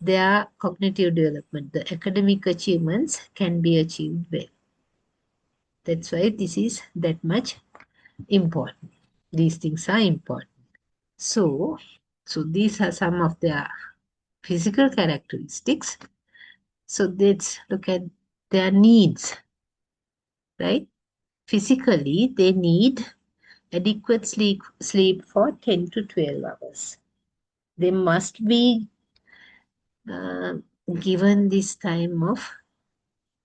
their cognitive development, the academic achievements can be achieved well. That's why this is that much important. These things are important. So these are some of their physical characteristics. So let's look at their needs, right? Physically, they need adequate sleep for 10 to 12 hours. They must be uh, given this time of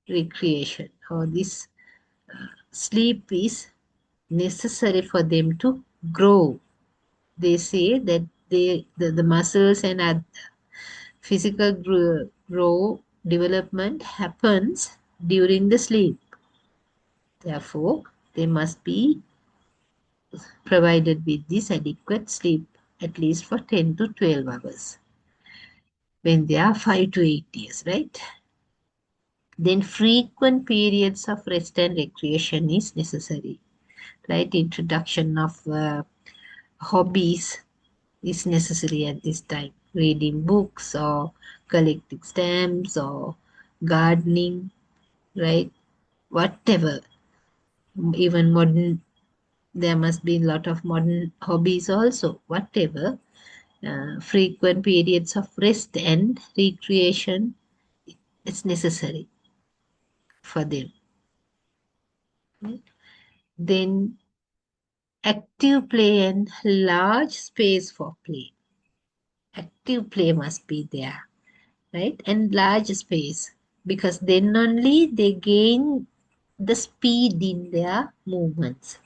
recreation, or this sleep is necessary for them to grow. They say that the muscles and physical grow development happens during the sleep. Therefore, they must be provided with this adequate sleep at least for 10 to 12 hours when they are 5 to 8 years, right? Then frequent periods of rest and recreation is necessary, right? Introduction of hobbies is necessary at this time. Reading books or collecting stamps or gardening, right? Whatever. Even modern, there must be a lot of modern hobbies also. Whatever. Frequent periods of rest and recreation is necessary for them. Right? Then active play and large space for play. Active play must be there, right? And large space, because then only they gain the speed in their movements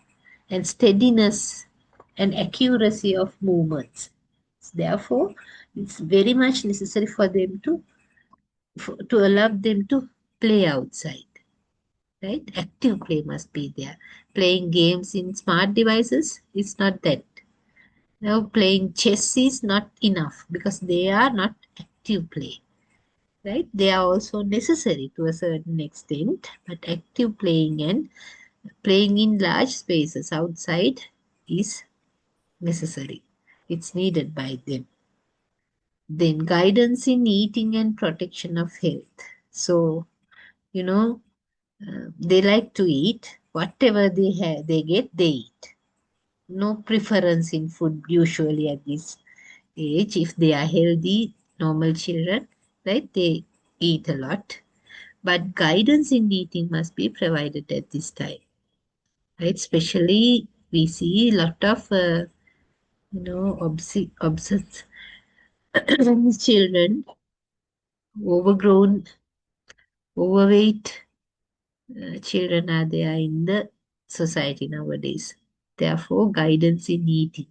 and steadiness and accuracy of movements. Therefore, it's very much necessary for them to allow them to play outside, right? Active play must be there. Playing games in smart devices is not that. Now, playing chess is not enough because they are not active play, right? They are also necessary to a certain extent, but active playing and playing in large spaces outside is necessary. It's needed by them. Then guidance in eating and protection of health. So, you know, they like to eat whatever they have, they get, they eat. No preference in food usually at this age. If they are healthy, normal children, right, they eat a lot. But guidance in eating must be provided at this time, right? Especially we see a lot of, obsessed children, overgrown, overweight children are there in the society nowadays. Therefore, guidance in eating,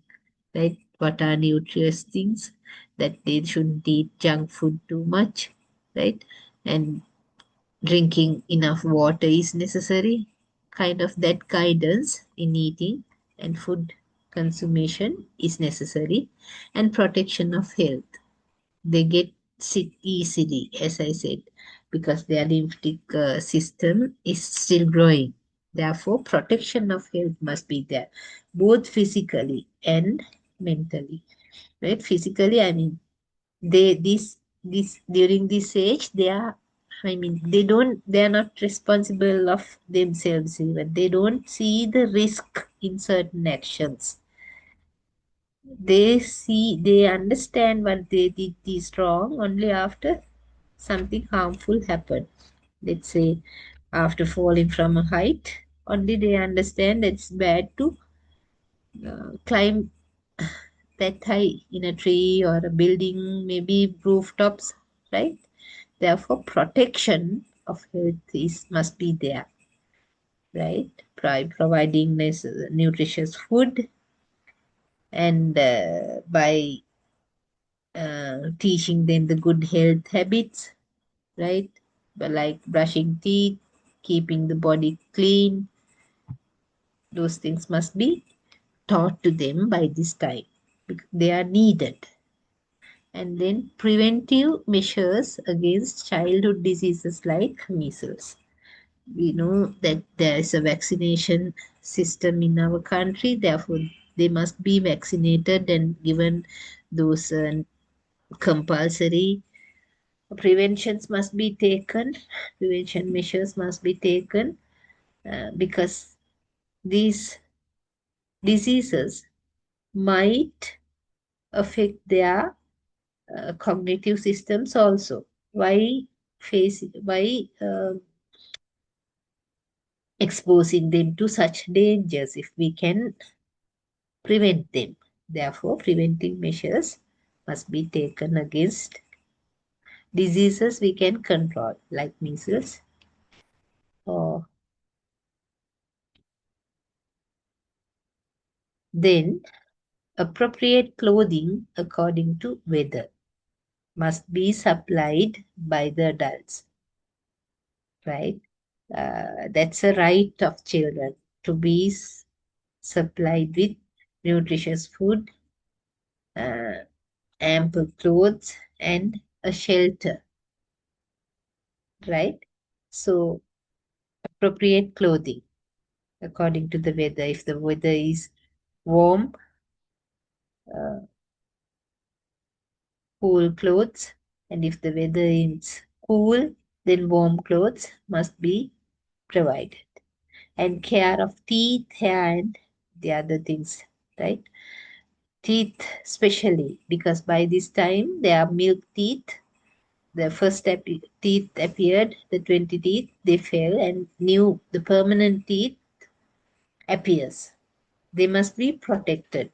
right? What are nutritious things, that they shouldn't eat junk food too much, right? And drinking enough water is necessary. Kind of that guidance in eating and food consummation is necessary, and protection of health. They get sick easily, as I said, because their lymphatic system is still growing. Therefore, protection of health must be there, both physically and mentally. Right? Physically, I mean, they this during this age, they are. I mean, they are not responsible of themselves even. They don't see the risk in certain actions. They understand what they did is wrong only after something harmful happened. Let's say after falling from a height, only they understand it's bad to climb that high in a tree or a building, maybe rooftops, right? Therefore, protection of health must be there, right? By providing nutritious food and by teaching them the good health habits, right? But like brushing teeth, keeping the body clean, those things must be taught to them by this time because they are needed. And then preventive measures against childhood diseases like measles. We know that there is a vaccination system in our country, therefore, they must be vaccinated and given those compulsory preventions must be taken, prevention measures must be taken because these diseases might affect their cognitive systems also. Why exposing them to such dangers if we can prevent them? Therefore, preventive measures must be taken against diseases we can control, like measles or then appropriate clothing according to weather must be supplied by the adults, right? That's a right of children to be supplied with nutritious food, uh, ample clothes, and a shelter, right? So, appropriate clothing according to the weather. If the weather is warm, uh, cool clothes, and if the weather is cool, then warm clothes must be provided. And care of teeth, hair, and the other things, right? Teeth, especially because by this time they are milk teeth. The first teeth appeared, the 20 teeth, they fell, and the permanent teeth appears. They must be protected,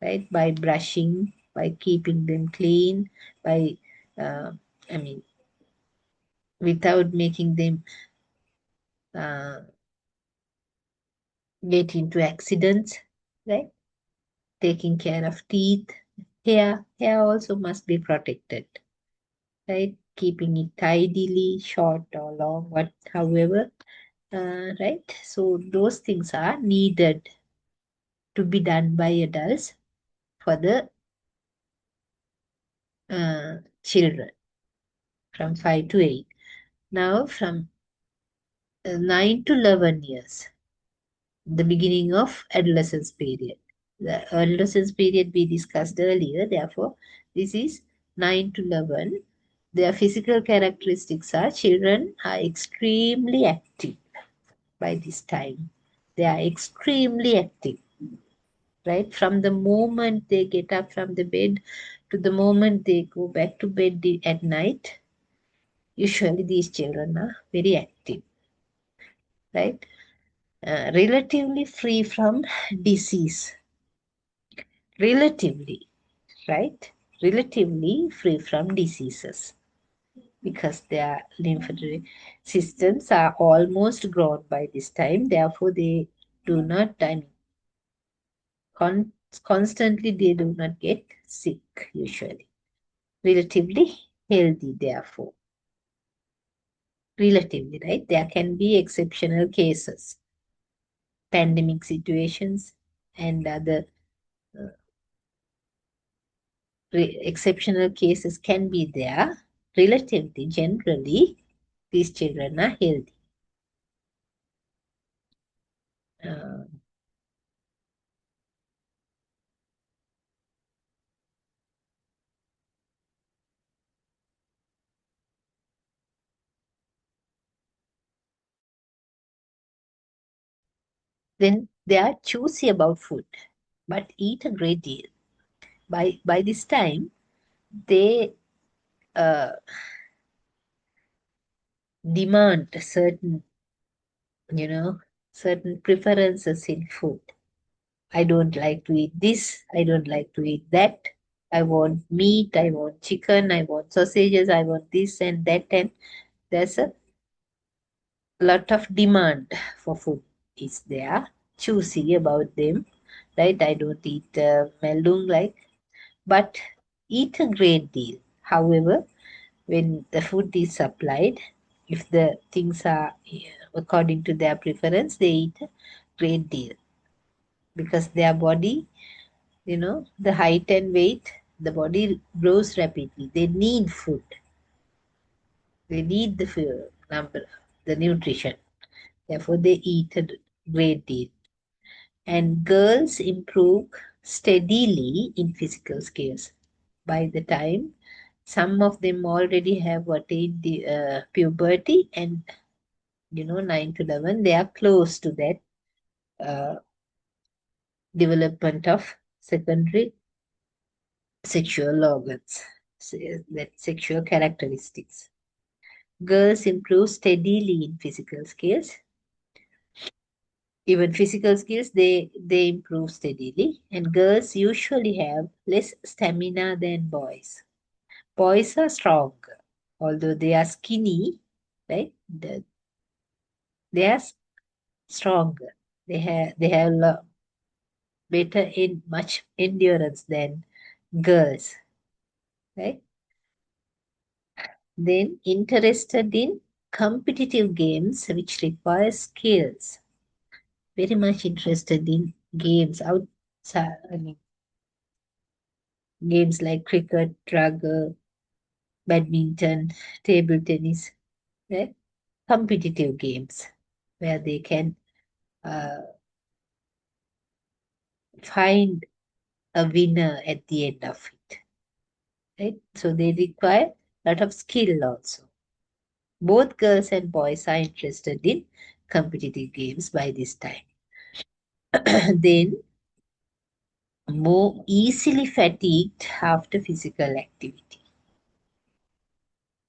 right? By brushing, by keeping them clean, by, uh, I mean, without making them uh, get into accidents, right? Taking care of teeth, hair also must be protected, right? Keeping it tidily, short or long, however, right? So those things are needed to be done by adults for the children from 5 to 8. Now, from 9 to 11 years, the beginning of adolescence period. The adolescence period we discussed earlier, therefore, this is 9 to 11. Their physical characteristics are children are extremely active by this time. They are extremely active, right? From the moment they get up from the bed to the moment they go back to bed at night, usually these children are very active, right? Relatively free from disease. Relatively, right? Relatively free from diseases because their lymphatic systems are almost grown by this time. Therefore, they do not, I mean, constantly, they do not get sick usually. Relatively healthy, therefore. Relatively, right? There can be exceptional cases, pandemic situations, and other exceptional cases can be there. Relatively, generally, these children are healthy. Uh, then they are choosy about food, but eat a great deal. By this time, they uh, demand certain preferences in food. I don't like to eat this. I don't like to eat that. I want meat. I want chicken. I want sausages. I want this and that. And there's a lot of demand for food is there. Choosy about them, right? I don't eat melung like, but eat a great deal. However, when the food is supplied, if the things are according to their preference, they eat a great deal because their body, the height and weight, the body grows rapidly. They need food. They need the number, the nutrition. Therefore, they eat a great deal. And girls improve steadily in physical skills. By the time some of them already have attained the puberty, and 9 to 11, they are close to that uh, development of secondary sexual organs, that sexual characteristics. Girls improve steadily in physical skills. Even physical skills, they improve steadily. And girls usually have less stamina than boys. Boys are stronger, although they are skinny, right? They are stronger. They have better in much endurance than girls, right? Then interested in competitive games which require skills. Very much interested in games outside. I mean, games like cricket, rugby, badminton, table tennis, right? Competitive games where they can uh, find a winner at the end of it, right? So they require a lot of skill also. Both girls and boys are interested in competitive games by this time. Then more easily fatigued after physical activity.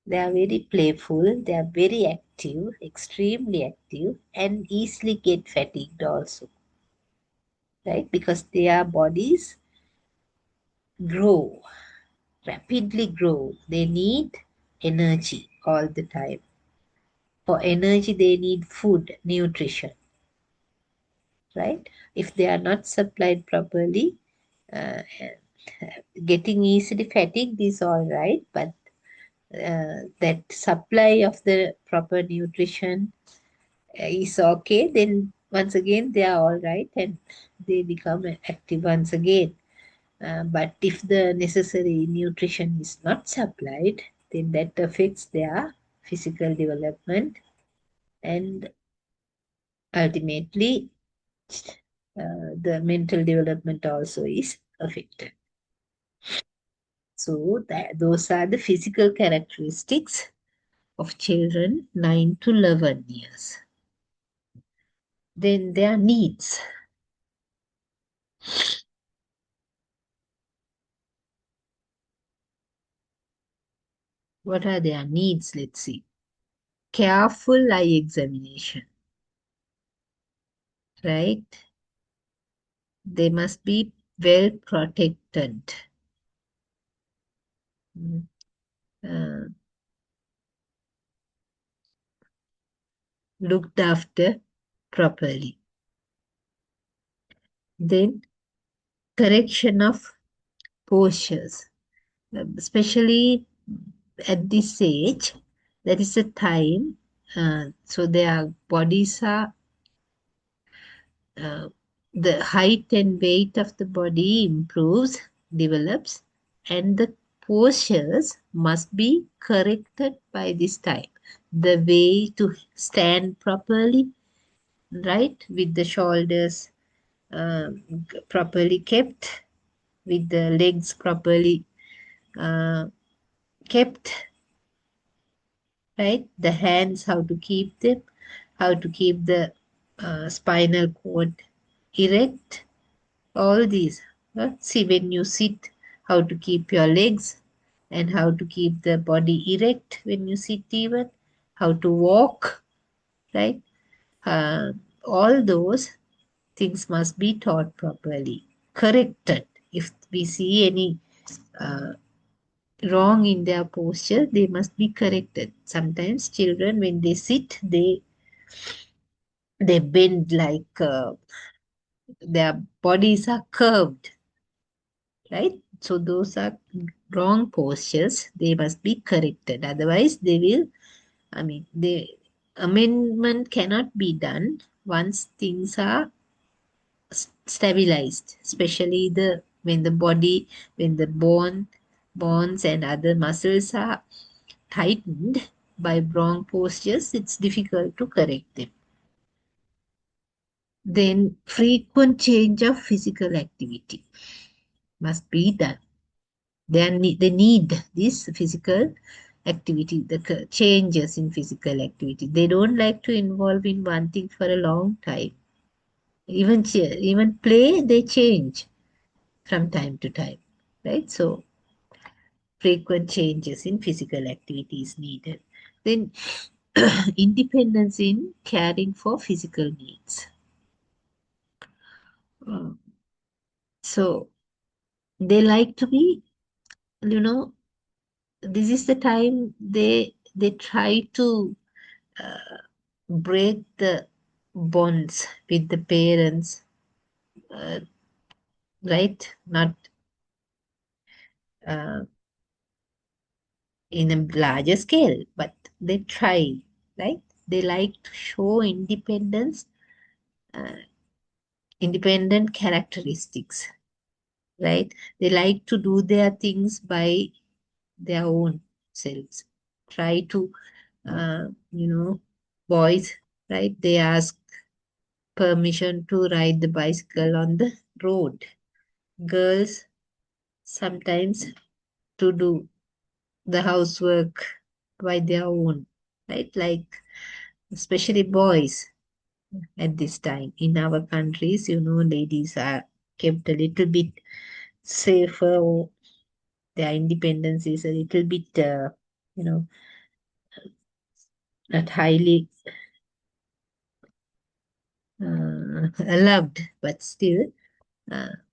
They are very playful, they are very active, extremely active, and easily get fatigued also, right? Because their bodies grow, rapidly grow. They need energy all the time. For energy, they need food, nutrition, right? If they are not supplied properly, uh, getting easily fatigued is all right, but that supply of the proper nutrition is okay, then once again they are all right and they become active once again. But if the necessary nutrition is not supplied, then that affects their physical development and ultimately the mental development also is affected. So those are the physical characteristics of children 9 to 11 years. Then their needs. What are their needs? Let's see. Careful eye examination, right? They must be well protected, mm, uh, looked after properly. Then correction of postures, especially at this age, that is a time, so their bodies are uh, the height and weight of the body improves, develops, and the postures must be corrected by this time. The way to stand properly, right, with the shoulders properly kept, with the legs properly uh, kept, right? The hands, how to keep them, how to keep the spinal cord erect, all these. See, when you sit, how to keep your legs and how to keep the body erect when you sit, even how to walk, right? Uh, all those things must be taught properly, corrected. If we see any uh, wrong in their posture, they must be corrected. Sometimes children, when they sit, they bend like their bodies are curved, right? So those are wrong postures. They must be corrected. Otherwise, they will, the amendment cannot be done once things are stabilized, especially when the body, when the bones and other muscles are tightened by wrong postures, it's difficult to correct them. Then frequent change of physical activity must be done. They need this physical activity, the changes in physical activity. They don't like to involve in one thing for a long time. Even play, they change from time to time, right? So frequent changes in physical activity is needed. Then independence in caring for physical needs. Uh, so they like to be, you know, this is the time they try to uh, break the bonds with the parents, uh, right? Not uh, in a larger scale, but they try, right? They like to show uh, independent characteristics, right? They like to do their things by their own selves. Try to, uh, you know, boys, right? They ask permission to ride the bicycle on the road. Girls sometimes to do the housework by their own, right? Like, especially boys at this time. In our countries, ladies are kept a little bit safer, or their independence is a little bit, you know, not highly loved, but still,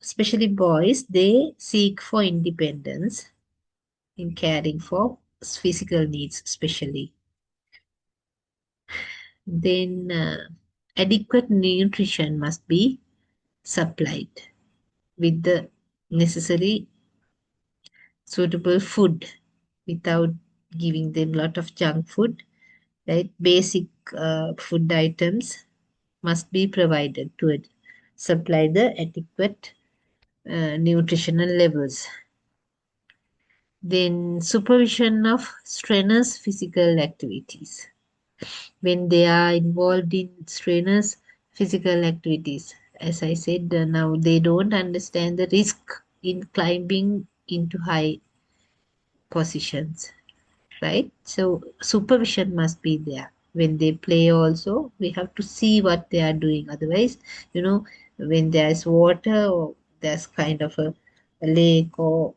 especially boys, they seek for independence in caring for physical needs, especially. Then, adequate nutrition must be supplied with the necessary suitable food without giving them a lot of junk food, right? Basic food items must be provided to it, supply the adequate nutritional levels. Then supervision of strenuous physical activities. When they are involved in strenuous physical activities, as I said, now they don't understand the risk in climbing into high positions, right? So supervision must be there. When they play also, we have to see what they are doing. Otherwise, when there's water or there's kind of a lake or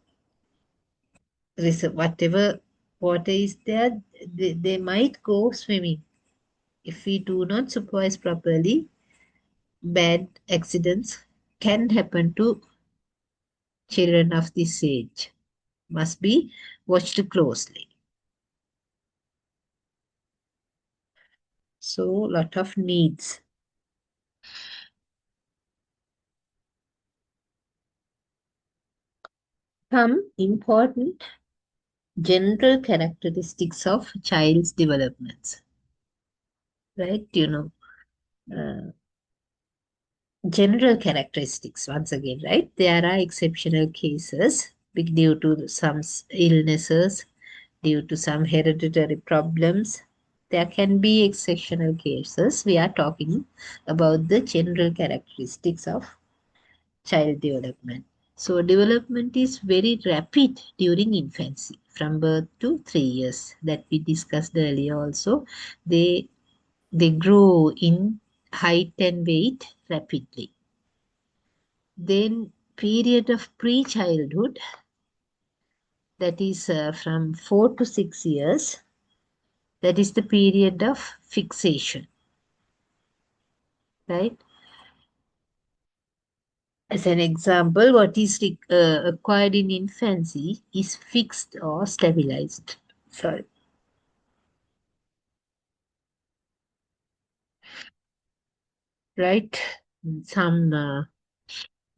whatever water is there, they might go swimming. If we do not supervise properly, bad accidents can happen to children of this age. Must be watched closely. So, lot of needs. Some important general characteristics of child's developments, right? general characteristics once again, right? There are exceptional cases due to some illnesses, due to some hereditary problems. There can be exceptional cases. We are talking about the general characteristics of child development. So, development is very rapid during infancy, from birth to 3 years, that we discussed earlier also. They they grow in height and weight rapidly. Then period of pre-childhood, that is from 4 to 6 years, that is the period of fixation, right? As an example, what is acquired in infancy is fixed or stabilized. Sorry. Right? Some,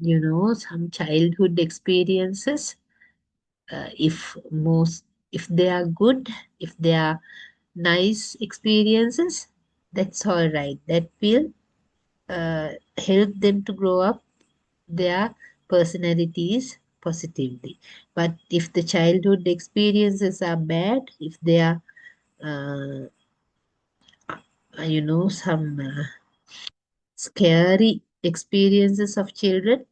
some childhood experiences, if most, if they are good, if they are nice experiences, that's all right. That will help them to grow up their personalities positively. But if the childhood experiences are bad, if they are, uh, some scary experiences of children,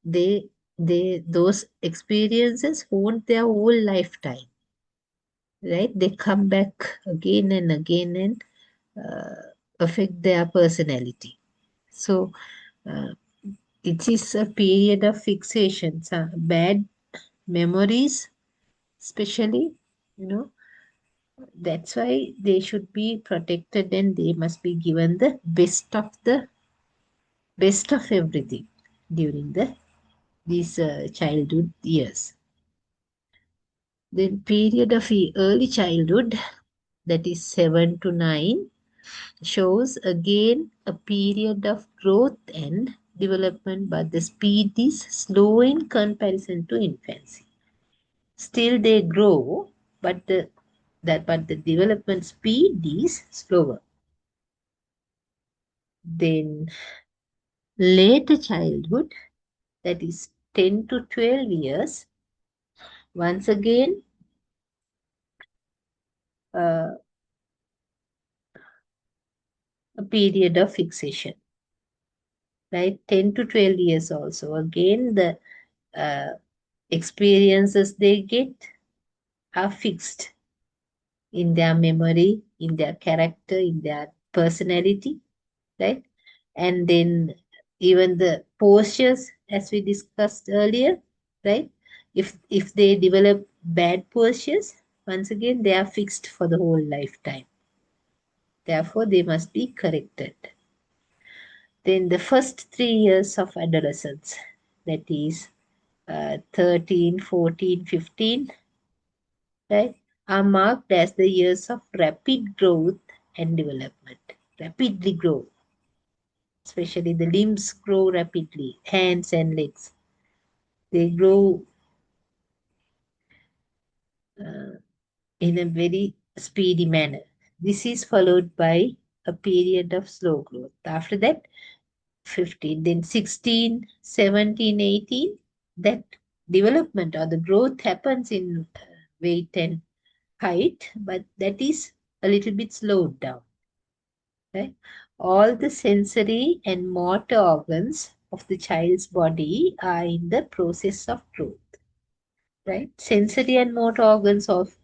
those experiences haunt their whole lifetime, right? They come back again and again and uh, affect their personality. So it is a period of fixation. So bad memories, especially, you know, that's why they should be protected and they must be given the best of everything during these childhood years. Then period of early childhood, that is 7 to 9, shows again a period of growth and development, but the speed is slow in comparison to infancy. Still they grow, but the development speed is slower. Then later childhood, that is 10 to 12 years, once again uh, a period of fixation, right? 10 to 12 years also. Again, the uh, experiences they get are fixed in their memory, in their character, in their personality, right? And then even the postures, as we discussed earlier, right? If they develop bad postures, once again they are fixed for the whole lifetime. Therefore, they must be corrected. Then the first 3 years of adolescence, that is 13, 14, 15, right, are marked as the years of rapid growth and development. Rapidly grow, especially the limbs grow rapidly, hands and legs. They grow uh, in a very speedy manner. This is followed by a period of slow growth. After that, 15, then 16, 17, 18, that development or the growth happens in weight and height, but that is a little bit slowed down. Right? All the sensory and motor organs of the child's body are in the process of growth. Right? Sensory and motor organs of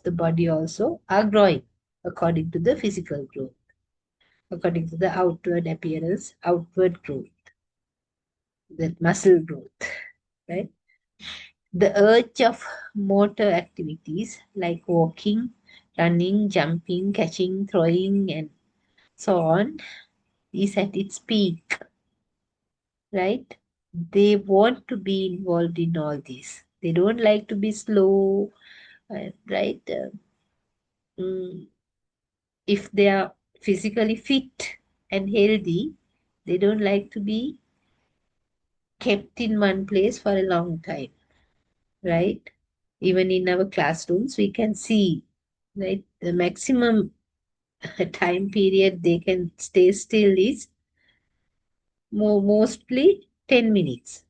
the body also are growing according to the physical growth, according to the outward appearance, outward growth, that muscle growth, right? The urge of motor activities like walking, running, jumping, catching, throwing, and so on is at its peak, right? They want to be involved in all this. They don't like to be slow, right? Mm, if they are physically fit and healthy, they don't like to be kept in one place for a long time, right? Even in our classrooms, we can see, right, the maximum time period they can stay still is mostly 10 minutes,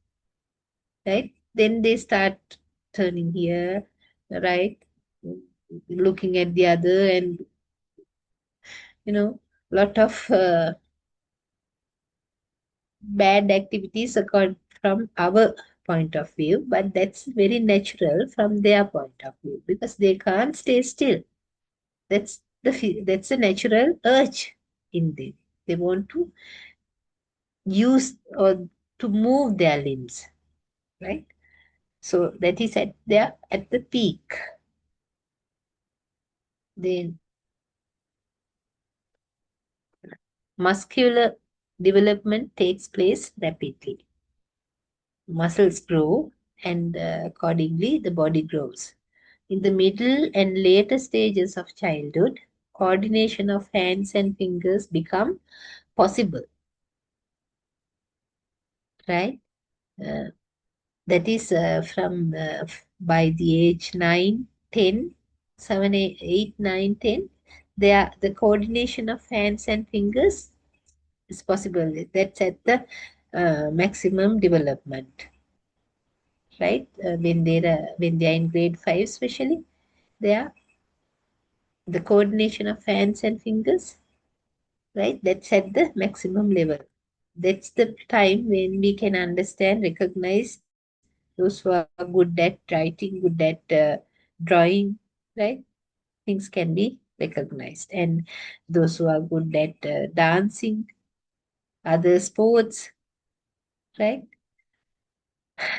right? Then they start turning here, right? Looking at the other, and lot of bad activities occur from our point of view, but that's very natural from their point of view because they can't stay still. That's a natural urge in them. They want to use or to move their limbs, right? So that is at the peak. Then muscular development takes place rapidly. Muscles grow, and accordingly the body grows. In the middle and later stages of childhood, coordination of hands and fingers become possible, right? Uh, that is from by the age 9, 10, 7, 8, 9, 10. The coordination of hands and fingers is possible. That's at the maximum development, right? When they are in grade 5, especially, they are the coordination of hands and fingers, right? That's at the maximum level. That's the time when we can understand, recognize those who are good at writing, good at drawing, right? Things can be recognized. And those who are good at dancing, other sports, right?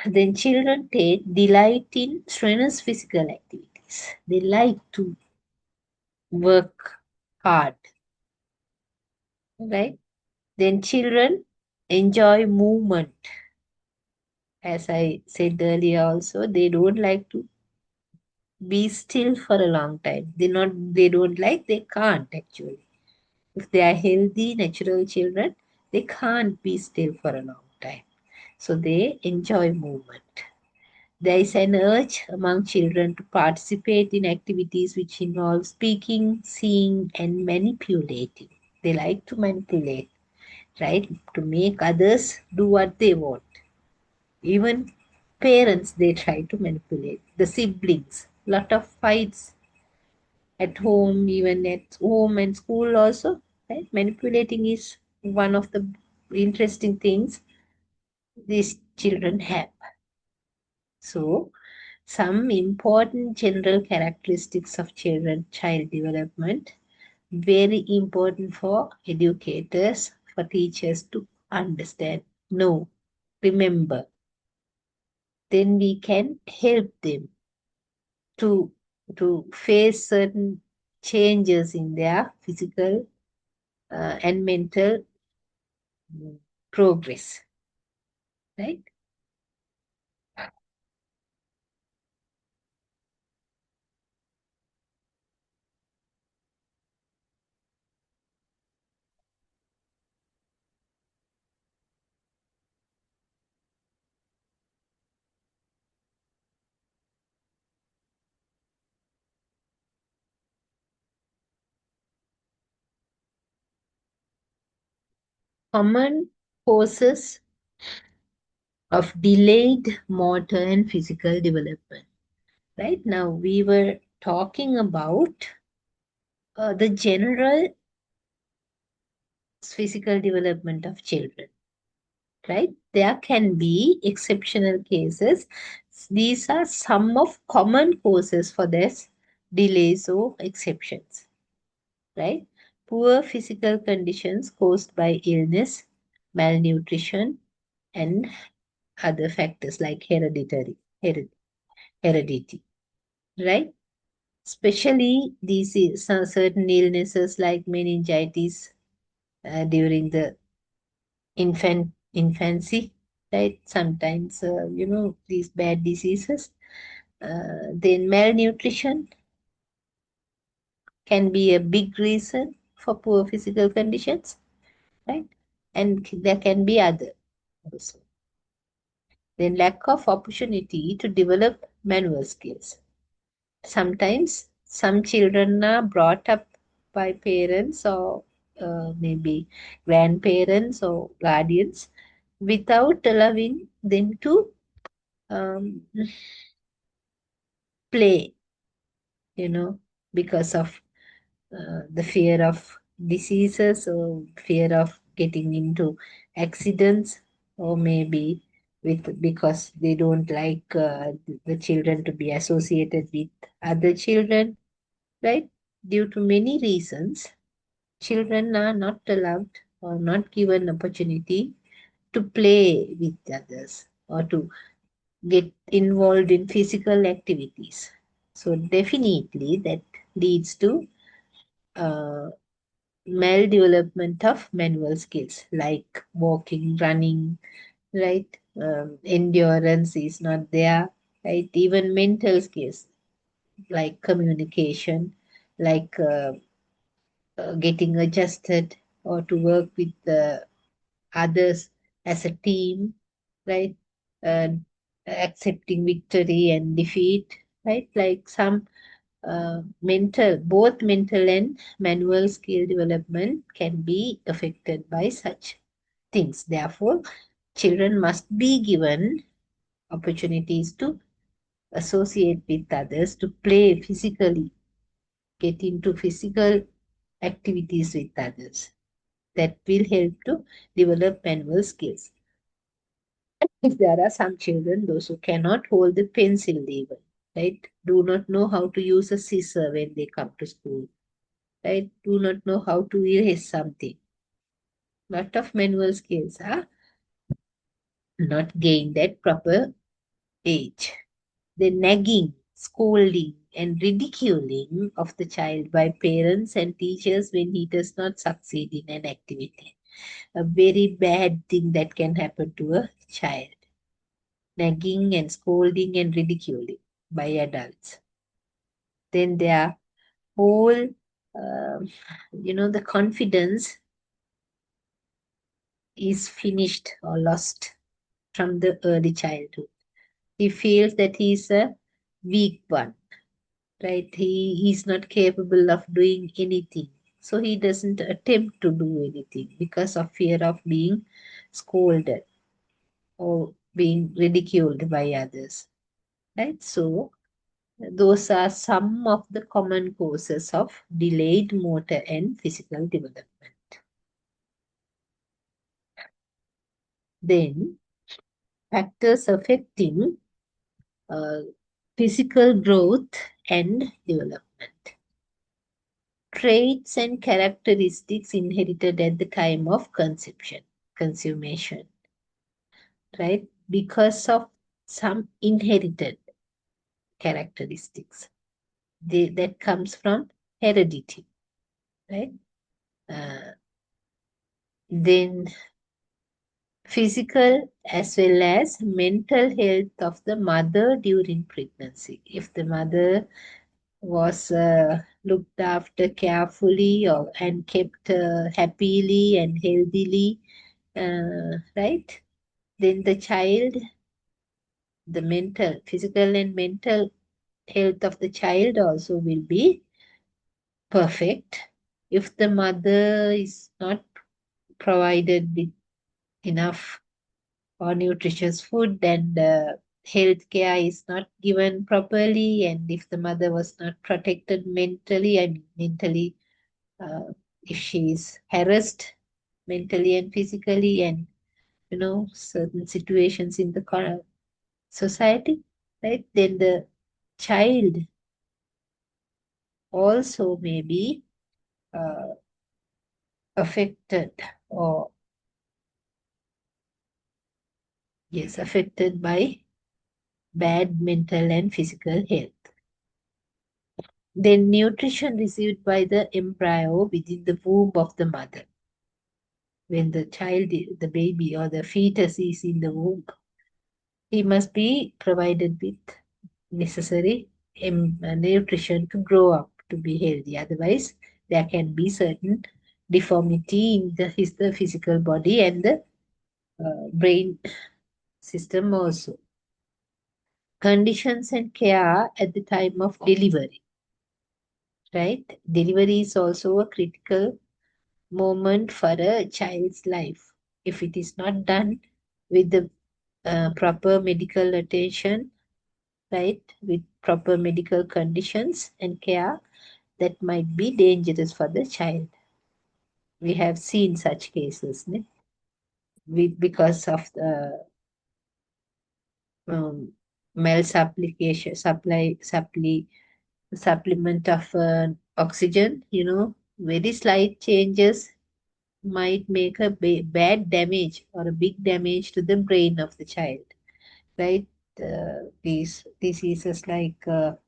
Then children take delight in strenuous physical activities. They like to work hard, right? Then children enjoy movement. As I said earlier also, they don't like to be still for a long time. They can't actually. If they are healthy, natural children, they can't be still for a long time. So they enjoy movement. There is an urge among children to participate in activities which involve speaking, seeing, and manipulating. They like to manipulate, right? To make others do what they want. Even parents, they try to manipulate. The siblings, lot of fights at home, even at home and school also, right? Manipulating is one of the interesting things these children have. So, some important general characteristics of child development, very important for educators, for teachers to understand, know, remember. Then we can help them to face certain changes in their physical and mental progress, right? Common causes of delayed motor and physical development. Right now, we were talking about the general physical development of children, right? There can be exceptional cases. These are some of common causes for this delays or exceptions, right? Poor physical conditions caused by illness, malnutrition, and other factors like heredity, right? Especially these certain illnesses like meningitis during the infancy, right? Sometimes these bad diseases. Then malnutrition can be a big reason for poor physical conditions, right? And there can be other also. Then lack of opportunity to develop manual skills. Sometimes some children are brought up by parents or maybe grandparents or guardians without allowing them to um, play, because of the fear of diseases or fear of getting into accidents, or maybe because they don't like the children to be associated with other children, right? Due to many reasons, children are not allowed or not given opportunity to play with others or to get involved in physical activities. So definitely that leads to uh, maldevelopment of manual skills like walking, running, right? Endurance is not there, right? Even mental skills like communication, like getting adjusted or to work with others as a team, right? Uh, Accepting victory and defeat, right? Like some both mental and manual skill development can be affected by such things. Therefore, children must be given opportunities to associate with others, to play physically, get into physical activities with others. That will help to develop manual skills. If there are some children, those who cannot hold the pencil even, right, do not know how to use a scissor when they come to school, right, do not know how to erase something. Lot of manual skills are not gained at proper age. The nagging, scolding, and ridiculing of the child by parents and teachers when he does not succeed in an activity. A very bad thing that can happen to a child. Nagging and scolding and ridiculing by adults. Then their whole, the confidence is finished or lost from the early childhood. He feels that he is a weak one, right? He is not capable of doing anything. So he doesn't attempt to do anything because of fear of being scolded or being ridiculed by others, right? So those are some of the common causes of delayed motor and physical development. Then, factors affecting uh, physical growth and development. Traits and characteristics inherited at the time of consummation, right? Because of some inherited characteristics that comes from heredity, right? Uh, then physical as well as mental health of the mother during pregnancy. If the mother was looked after carefully and kept happily and healthily, right? Then the child, the physical and mental health of the child also will be perfect. If the mother is not provided with enough or nutritious food and health care is not given properly, and if the mother was not protected mentally, I mean mentally, if she is harassed mentally and physically, and certain situations in the society, right, then the child also may be uh, affected, or yes, affected by bad mental and physical health. Then nutrition received by the embryo within the womb of the mother. When the child, the baby or the fetus is in the womb, he must be provided with necessary nutrition to grow up to be healthy. Otherwise, there can be certain deformity in the physical body and the brain system also. Conditions and care at the time of delivery, right? Delivery is also a critical moment for a child's life. If it is not done with the proper medical attention, right? With proper medical conditions and care that might be dangerous for the child. We have seen such cases, ne? Because of the um, malsupplication, supplement of oxygen, very slight changes might make a bad damage or a big damage to the brain of the child, right? These diseases like a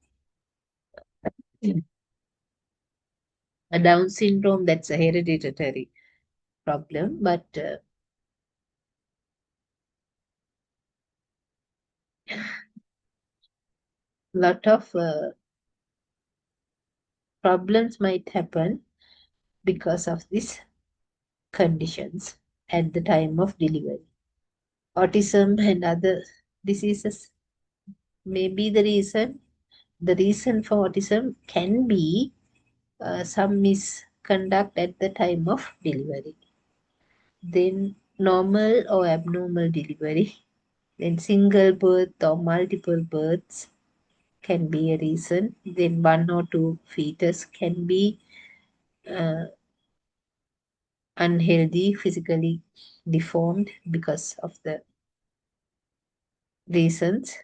Down syndrome, that's a hereditary problem, but lot of problems might happen because of these conditions at the time of delivery. Autism and other diseases may be the reason. The reason for autism can be some misconduct at the time of delivery. Then normal or abnormal delivery. Then single birth or multiple births can be a reason. Then one or two fetus can be uh, unhealthy, physically deformed because of the reasons.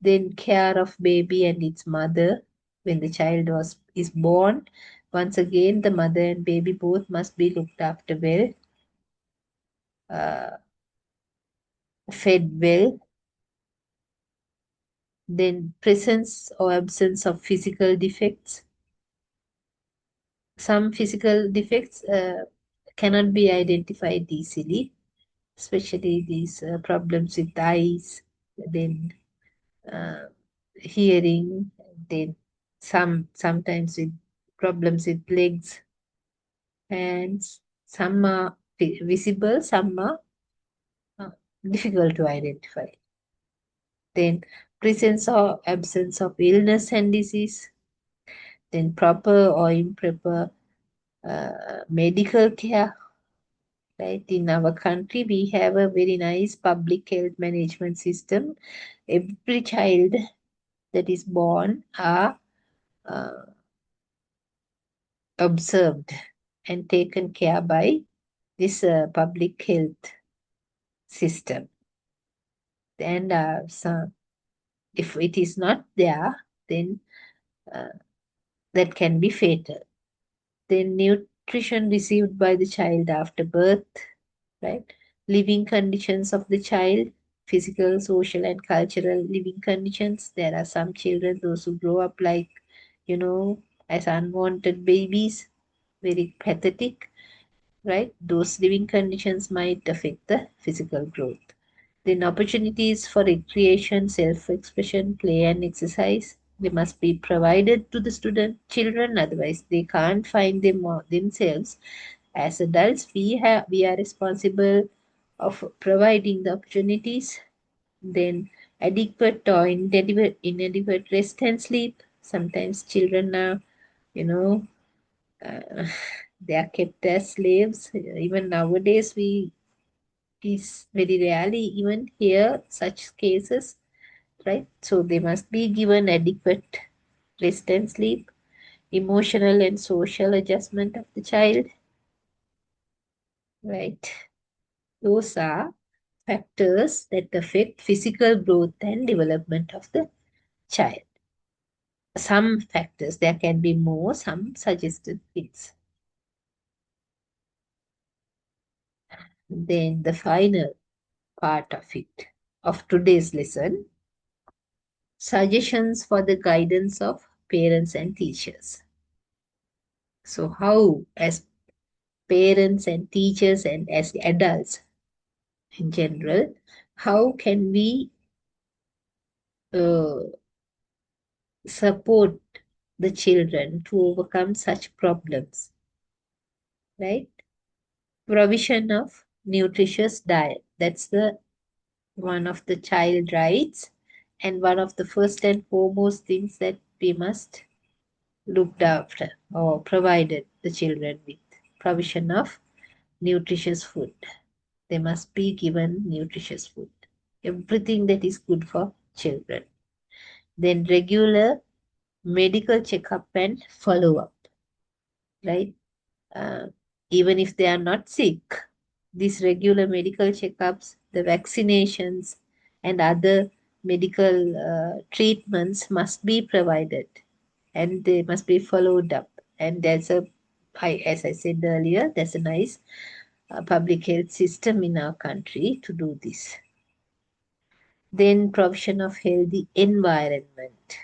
Then care of baby and its mother when the child is born. Once again, the mother and baby both must be looked after well, uh, fed well. Then presence or absence of physical defects. Some physical defects cannot be identified easily, especially these problems with eyes, then uh, hearing, then sometimes with problems with legs, hands. Some are visible, some are uh, difficult to identify. Then presence or absence of illness and disease, then proper or improper medical care. Right, in our country, we have a very nice public health management system. Every child that is born are uh, observed and taken care by this public health system. And if it is not there, then uh, that can be fatal. Then nutrition received by the child after birth, right? Living conditions of the child, physical, social, and cultural living conditions. There are some children, those who grow up like, as unwanted babies, very pathetic, right? Those living conditions might affect the physical growth. Then opportunities for recreation, self-expression, play and exercise, they must be provided to the children, otherwise they can't find them themselves. As adults, we are responsible of providing the opportunities. Then adequate or inadequate rest and sleep. Sometimes children are, you know, uh, they are kept as slaves. Even nowadays, we is very rarely even hear such cases, right? So they must be given adequate rest and sleep, emotional and social adjustment of the child, right? Those are factors that affect physical growth and development of the child. Some factors, there can be more, some suggested things. Then the final part of it, of today's lesson, suggestions for the guidance of parents and teachers. So, how, as parents and teachers and as adults in general, how can we uh, support the children to overcome such problems, right? Provision of nutritious diet. That's the one of the child rights and one of the first and foremost things that we must look after or provided the children with provision of nutritious food. They must be given nutritious food. Everything that is good for children. Then regular medical checkup and follow up, right? Uh, Even if they are not sick, these regular medical checkups, the vaccinations, and other medical treatments must be provided and they must be followed up. And as I said earlier, there's a nice public health system in our country to do this. Then provision of healthy environment.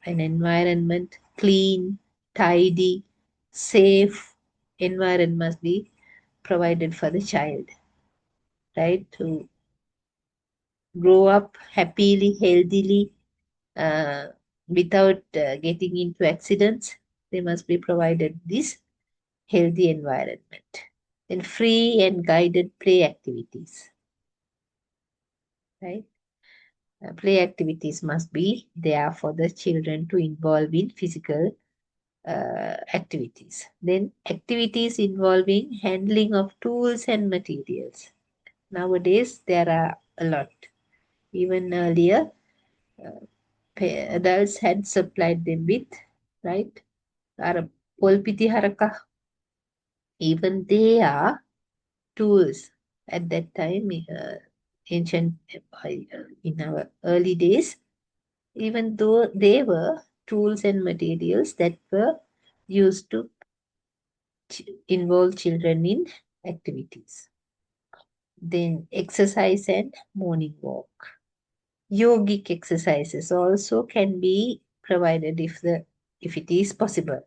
An environment clean, tidy, safe environment must be provided for the child, right? To grow up happily, healthily, uh, without getting into accidents. They must be provided this healthy environment. Then free and guided play activities, right? Play activities must be there for the children to involve in physical activities. Then activities involving handling of tools and materials. Nowadays, there are a lot. Even earlier, adults had supplied them with, right? Polpiti haraka. Even they are tools at that time, ancient, in our early days, even though they were tools and materials that were used to involve children in activities. Then exercise and morning walk. Yogic exercises also can be provided if it is possible.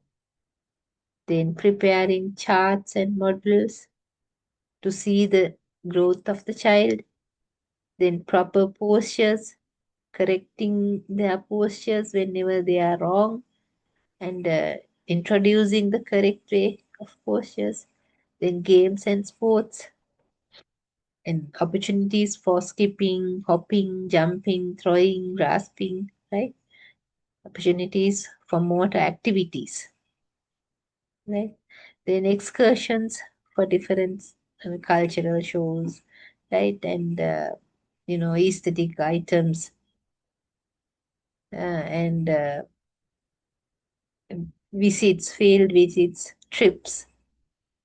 Then preparing charts and models to see the growth of the child. Then proper postures, correcting their postures whenever they are wrong, and introducing the correct way of postures. Then games and sports, and opportunities for skipping, hopping, jumping, throwing, grasping, right? Opportunities for motor activities, right? Then excursions for different cultural shows, right? And aesthetic items, and visits, field visits, trips,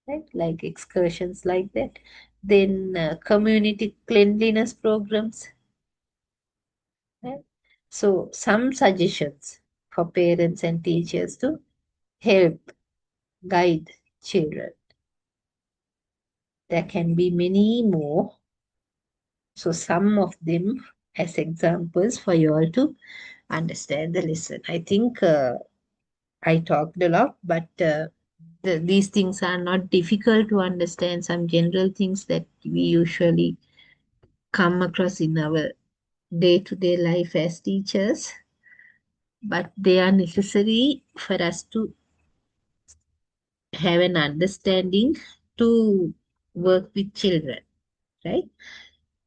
right? Like excursions like that. Then community cleanliness programs, right? So some suggestions for parents and teachers to help guide children. There can be many more. So some of them as examples for you all to understand the lesson. I think I talked a lot, but these things are not difficult to understand. Some general things that we usually come across in our day-to-day life as teachers, but they are necessary for us to have an understanding to work with children, right?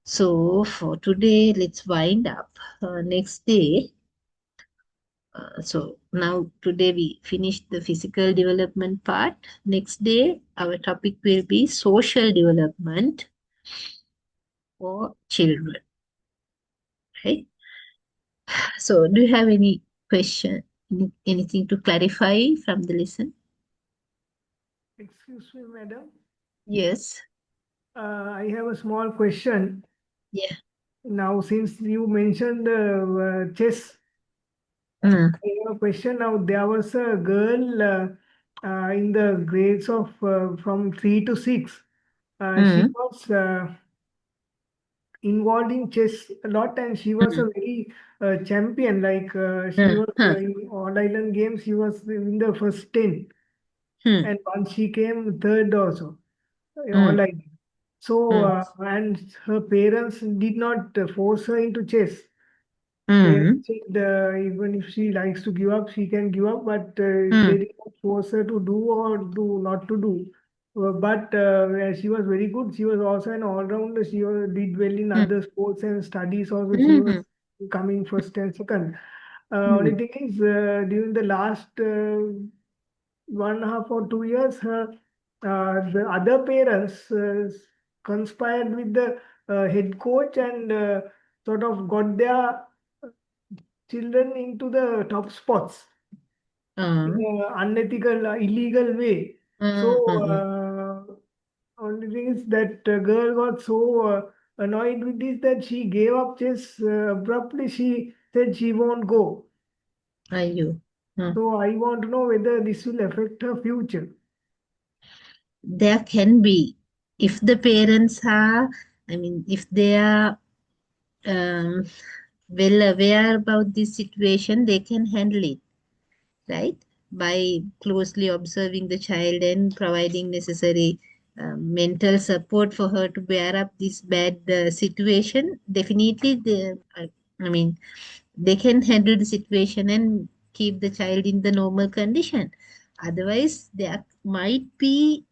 So for today, let's wind up. Next day, so now today we finished the physical development part. Next day, our topic will be social development for children, right? So do you have any question, anything to clarify from the lesson? Excuse me, madam. Yes. I have a small question. Yeah. Now, since you mentioned chess, Mm, I have a question. Now, there was a girl in the grades of from 3 to 6. She mm, was involved in chess a lot, and she was a mm, very champion. Like she mm, was mm, in all island games. She was in the first 10, mm, and once she came third also. mm, All I did. So, mm, and her parents did not force her into chess. mm, Parents said even if she likes to give up, she can give up, but they mm, did not force her to do or do not to do. But she was very good. She was also an all-rounder. She did well in mm, other sports and studies also. She mm, was coming first and second. Only mm, thing is, during the last 1.5 or 2 years, the other parents conspired with the head coach and sort of got their children into the top spots in Uh, an unethical, illegal way. So, uh, uh, only thing is that girl got so annoyed with this that she gave up chess abruptly. She said she won't go. are you? So, I want to know whether this will affect her future. There can be, if the parents are, I mean, if they are um, well aware about this situation, they can handle it, right? By closely observing the child and providing necessary mental support for her to bear up this bad situation. Definitely, I mean, they can handle the situation and keep the child in the normal condition. Otherwise, there might be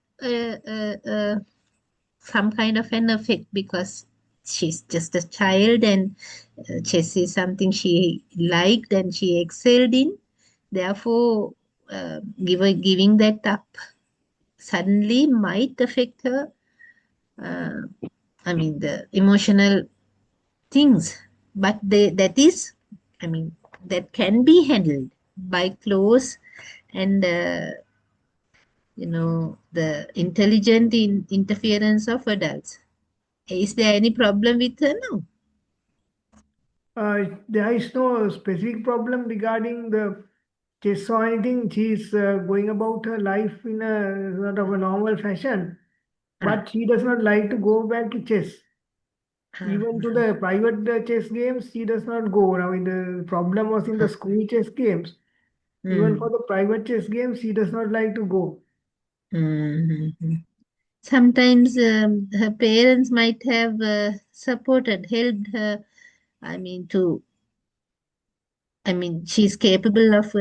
some kind of an effect because she's just a child and chess is something she liked and she excelled in. Therefore, giving that up suddenly might affect her. Uh, I mean, the emotional things, but that is, I mean, that can be handled by close and the intelligent interference of adults. Is there any problem with her now? There is no specific problem regarding the chess or anything. She's going about her life in a sort of a normal fashion, Ah, but she does not like to go back to chess. Even to ah, the private chess games, she does not go. Now, the problem was in the ah. school chess games. Even Mm, for the private chess games, she does not like to go. mm. Sometimes her parents might have helped her. I mean, she's capable of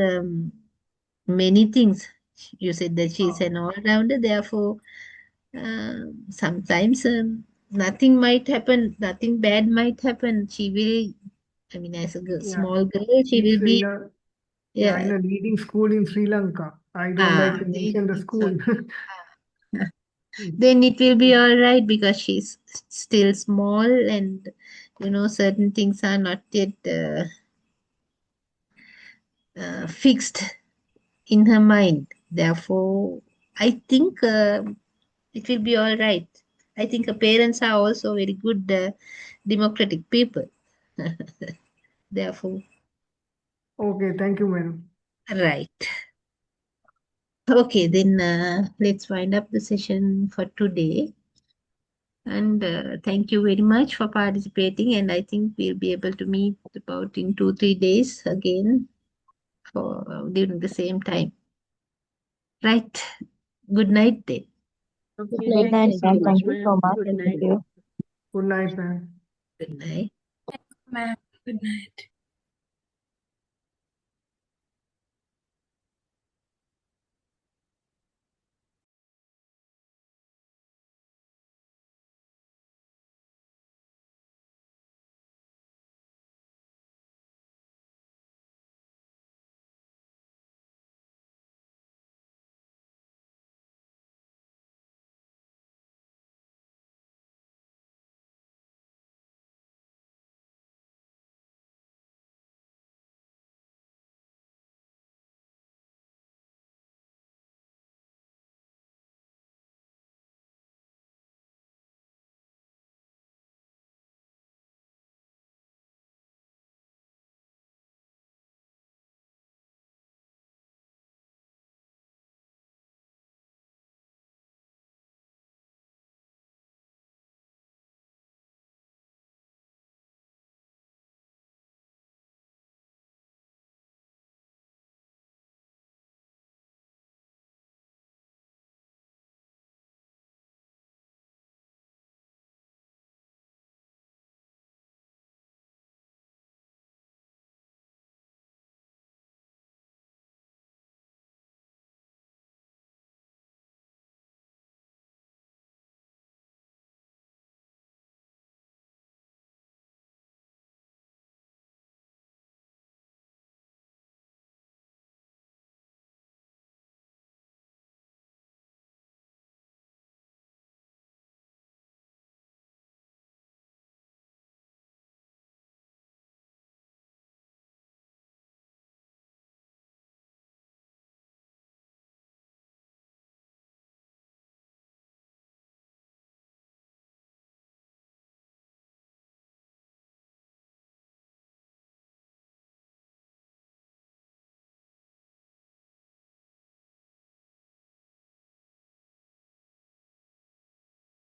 many things. You said that she's Uh, an all-rounder, therefore, sometimes nothing might happen, nothing bad might happen. She will, as a yeah, small girl, she she's will be, yeah, yeah, in a leading school in Sri Lanka. I don't like to mention then the it's school. all. Then it will be all right because she's still small and certain things are not yet fixed in her mind. Therefore, I think it will be all right. I think her parents are also very good democratic people. Therefore, Okay, thank you, madam. right. Okay, then let's wind up the session for today. And thank you very much for participating. And I think we'll be able to meet about in 2, 3 days again for during the same time. Right. Good night then. Okay, Good thank night, you ma'am. so Thank much, you so ma'am. much. Good Thank night. you. Good night, ma'am. Good night. Ma'am, good night.